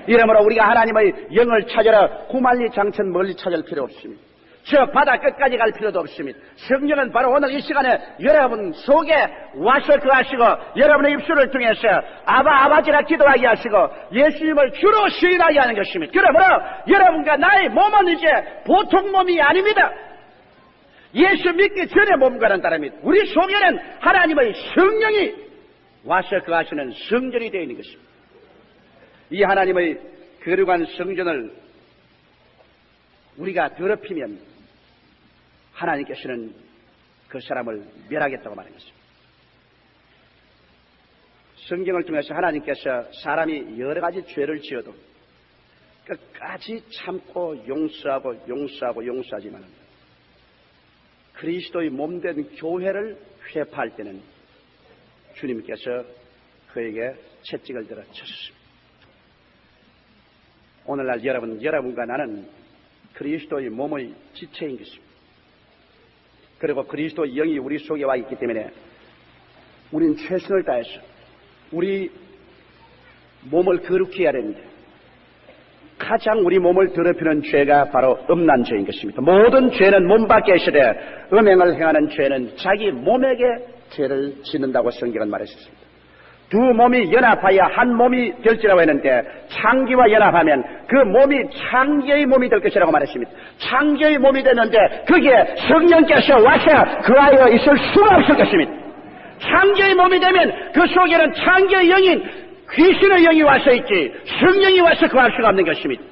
이러므로 우리가 하나님의 영을 찾으러 구만리 장천 멀리 찾을 필요 없습니다. 저 바다 끝까지 갈 필요도 없습니다. 성령은 바로 오늘 이 시간에 여러분 속에 와서 거하시고 여러분의 입술을 통해서 아버지라 기도하게 하시고 예수님을 주로 시인하게 하는 것입니다. 그러므로 여러분과 나의 몸은 이제 보통 몸이 아닙니다. 예수 믿기 전의 몸과는 다릅니다. 우리 속에는 하나님의 성령이 와서 거하시는 성전이 되어 있는 것입니다. 이 하나님의 거룩한 성전을 우리가 더럽히면 하나님께서는 그 사람을 멸하겠다고 말한 것입니다. 성경을 통해서 하나님께서 사람이 여러 가지 죄를 지어도 끝까지 참고 용서하지만 그리스도의 몸된 교회를 회파할 때는 주님께서 그에게 채찍을 들어 쳤습니다. 오늘날 여러분과 나는 그리스도의 몸의 지체인 것입니다. 그리고 그리스도의 영이 우리 속에 와 있기 때문에 우리는 최선을 다해서 우리 몸을 거룩히 해야 됩니다. 가장 우리 몸을 더럽히는 죄가 바로 음란 죄인 것입니다. 모든 죄는 몸 밖에 있으되 음행을 행하는 죄는 자기 몸에게 죄를 짓는다고 성경은 말했습니다. 두 몸이 연합하여 한 몸이 될지라고 했는데 창기와 연합하면 그 몸이 창기의 몸이 될 것이라고 말했습니다. 창기의 몸이 되는데 거기에 성령께서 와서 그하여 있을 수가 없을 것입니다. 창기의 몸이 되면 그 속에는 창기의 영인 귀신의 영이 와서 있지 성령이 와서 거할 수가 없는 것입니다.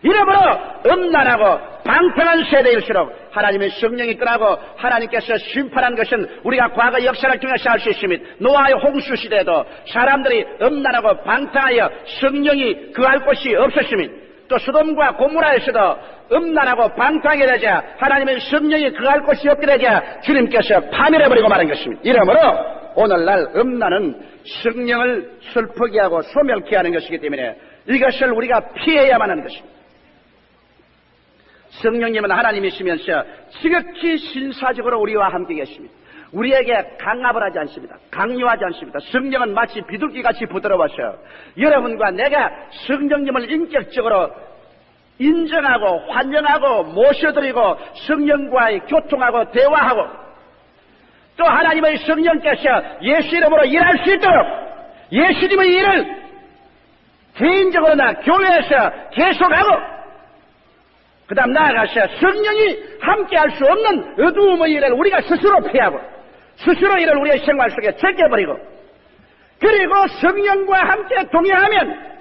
이러므로 음란하고 방탕한 세대일수록 하나님의 성령이 떠나고 하나님께서 심판한 것은 우리가 과거 역사를 통해서 알 수 있습니다. 노아의 홍수 시대에도 사람들이 음란하고 방탕하여 성령이 거할 곳이 없었습니다. 또 소돔과 고모라에서도 음란하고 방탕하게 되자 하나님의 성령이 거할 곳이 없게 되자 주님께서 파멸해버리고 말한 것입니다. 이러므로 오늘날 음란은 성령을 슬프게 하고 소멸케 하는 것이기 때문에 이것을 우리가 피해야만 하는 것입니다. 성령님은 하나님이시면서 지극히 신사적으로 우리와 함께 계십니다. 우리에게 강압을 하지 않습니다. 강요하지 않습니다. 성령은 마치 비둘기같이 부드러워서 여러분과 내가 성령님을 인격적으로 인정하고 환영하고 모셔드리고 성령과의 교통하고 대화하고 또 하나님의 성령께서 예수 이름으로 일할 수 있도록 예수님의 일을 개인적으로나 교회에서 계속하고 그 다음 나아가서 성령이 함께할 수 없는 어두움의 일을 우리가 스스로 피하고 스스로 이를 우리의 생활 속에 제껴버리고 그리고 성령과 함께 동행하면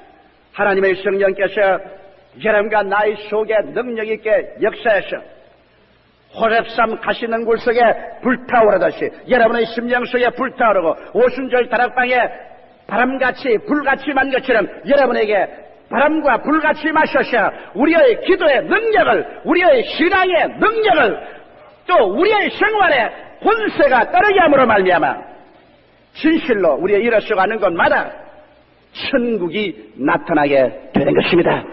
하나님의 성령께서 여러분과 나의 속에 능력 있게 역사해서 호렙산 가시능굴 속에 불타오르듯이 여러분의 심령 속에 불타오르고 오순절 다락방에 바람같이 불같이 만 것처럼 여러분에게 바람과 불같이 마셔서 우리의 기도의 능력을 우리의 신앙의 능력을 또 우리의 생활에 권세가 따르게 함으로 말미암아 진실로 우리의 일어서가는 곳마다 천국이 나타나게 되는 것입니다.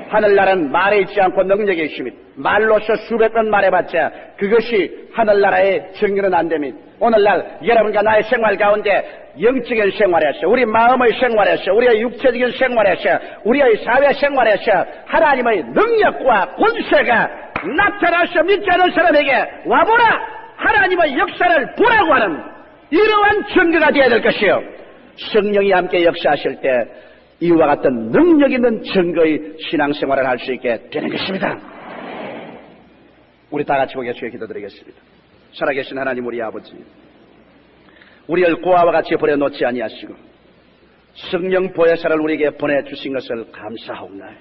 하늘나라는 말에 있지 않고 능력에 있습니다. 말로서 수백 번 말해봤자 그것이 하늘나라의 정의는 안 됩니다. 오늘날 여러분과 나의 생활 가운데 영적인 생활에서 우리 마음의 생활에서 우리의 육체적인 생활에서 우리의 사회 생활에서 하나님의 능력과 권세가 나타나서 믿지 않은 사람에게 와보라 하나님의 역사를 보라고 하는 이러한 증거가 되어야 될 것이요 성령이 함께 역사하실 때 이와 같은 능력 있는 증거의 신앙생활을 할 수 있게 되는 것입니다. 우리 다 같이 고개 숙여 기도드리겠습니다. 살아계신 하나님 우리 아버지 우리를 고아와 같이 버려놓지 아니하시고 성령 보혜사를 우리에게 보내주신 것을 감사하옵나이다.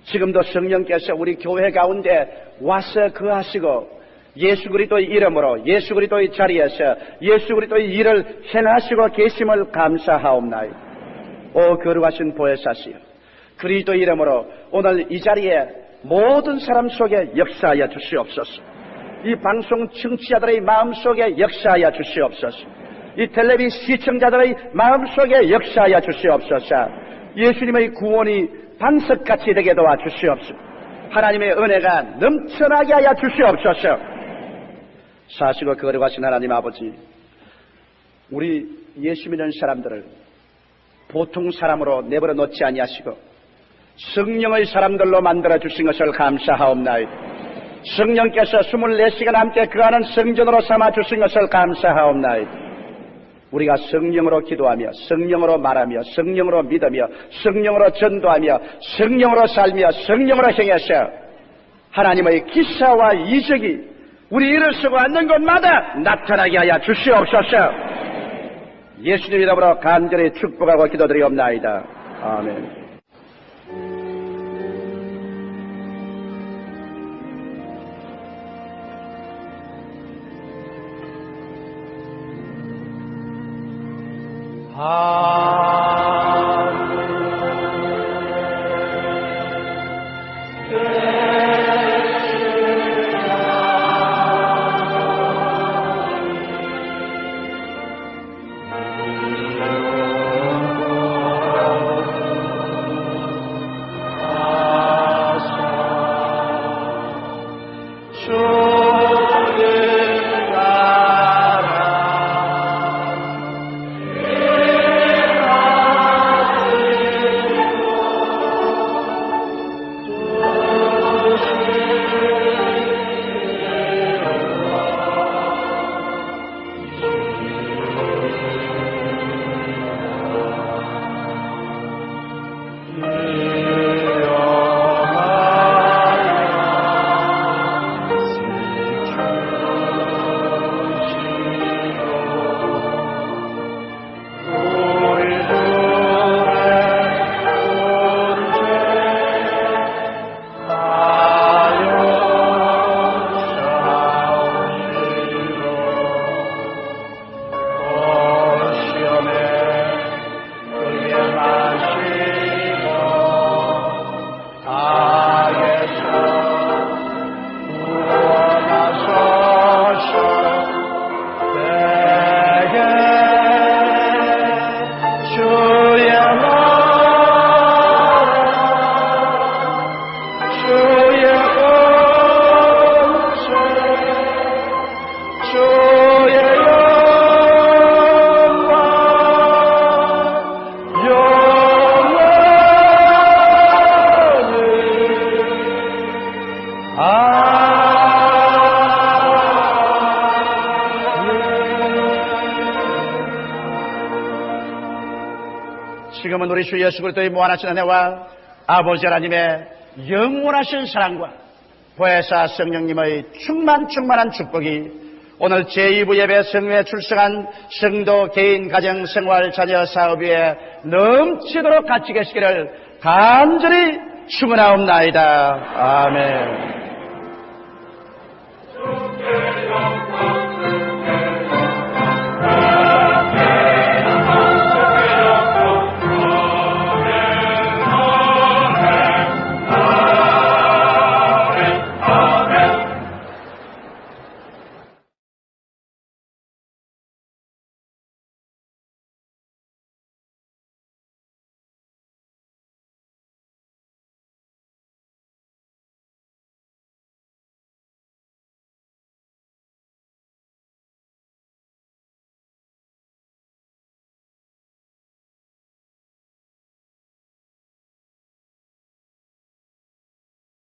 지금도 성령께서 우리 교회 가운데 와서 거하시고 예수 그리스도의 이름으로 예수 그리스도의 자리에서 예수 그리스도의 일을 행하시고 계심을 감사하옵나이다. 오 거룩하신 보혜사시여 그리스도의 이름으로 오늘 이 자리에 모든 사람 속에 역사하여 주시옵소서. 이 방송 청취자들의 마음속에 역사하여 주시옵소서. 이 텔레비 시청자들의 마음속에 역사하여 주시옵소서. 예수님의 구원이 반석같이 되게 도와주시옵소서. 하나님의 은혜가 넘쳐나게 하여 주시옵소서. 사시고 거룩하신 하나님 아버지 우리 예수 믿는 사람들을 보통 사람으로 내버려 놓지 아니하시고 성령의 사람들로 만들어 주신 것을 감사하옵나이다. 성령께서 24시간 함께 거하는 성전으로 삼아 주신 것을 감사하옵나이다. 우리가 성령으로 기도하며 성령으로 말하며 성령으로 믿으며 성령으로 전도하며 성령으로 살며 성령으로 행해서 하나님의 기사와 이적이 우리 일을 쓰고 앉는 곳마다 나타나게 하여 주시옵소서. 예수님 이름으로 간절히 축복하고 기도드리옵나이다. 아멘. 지금은 우리 주 예수 그리스도의 무한하신 은혜와 아버지 하나님의 영원하신 사랑과 보혜사 성령님의 충만한 축복이 오늘 제2부 예배 성회에 출석한 성도 개인 가정 생활 자녀 사업 위에 넘치도록 같이 계시기를 간절히 축원하옵나이다. 아멘.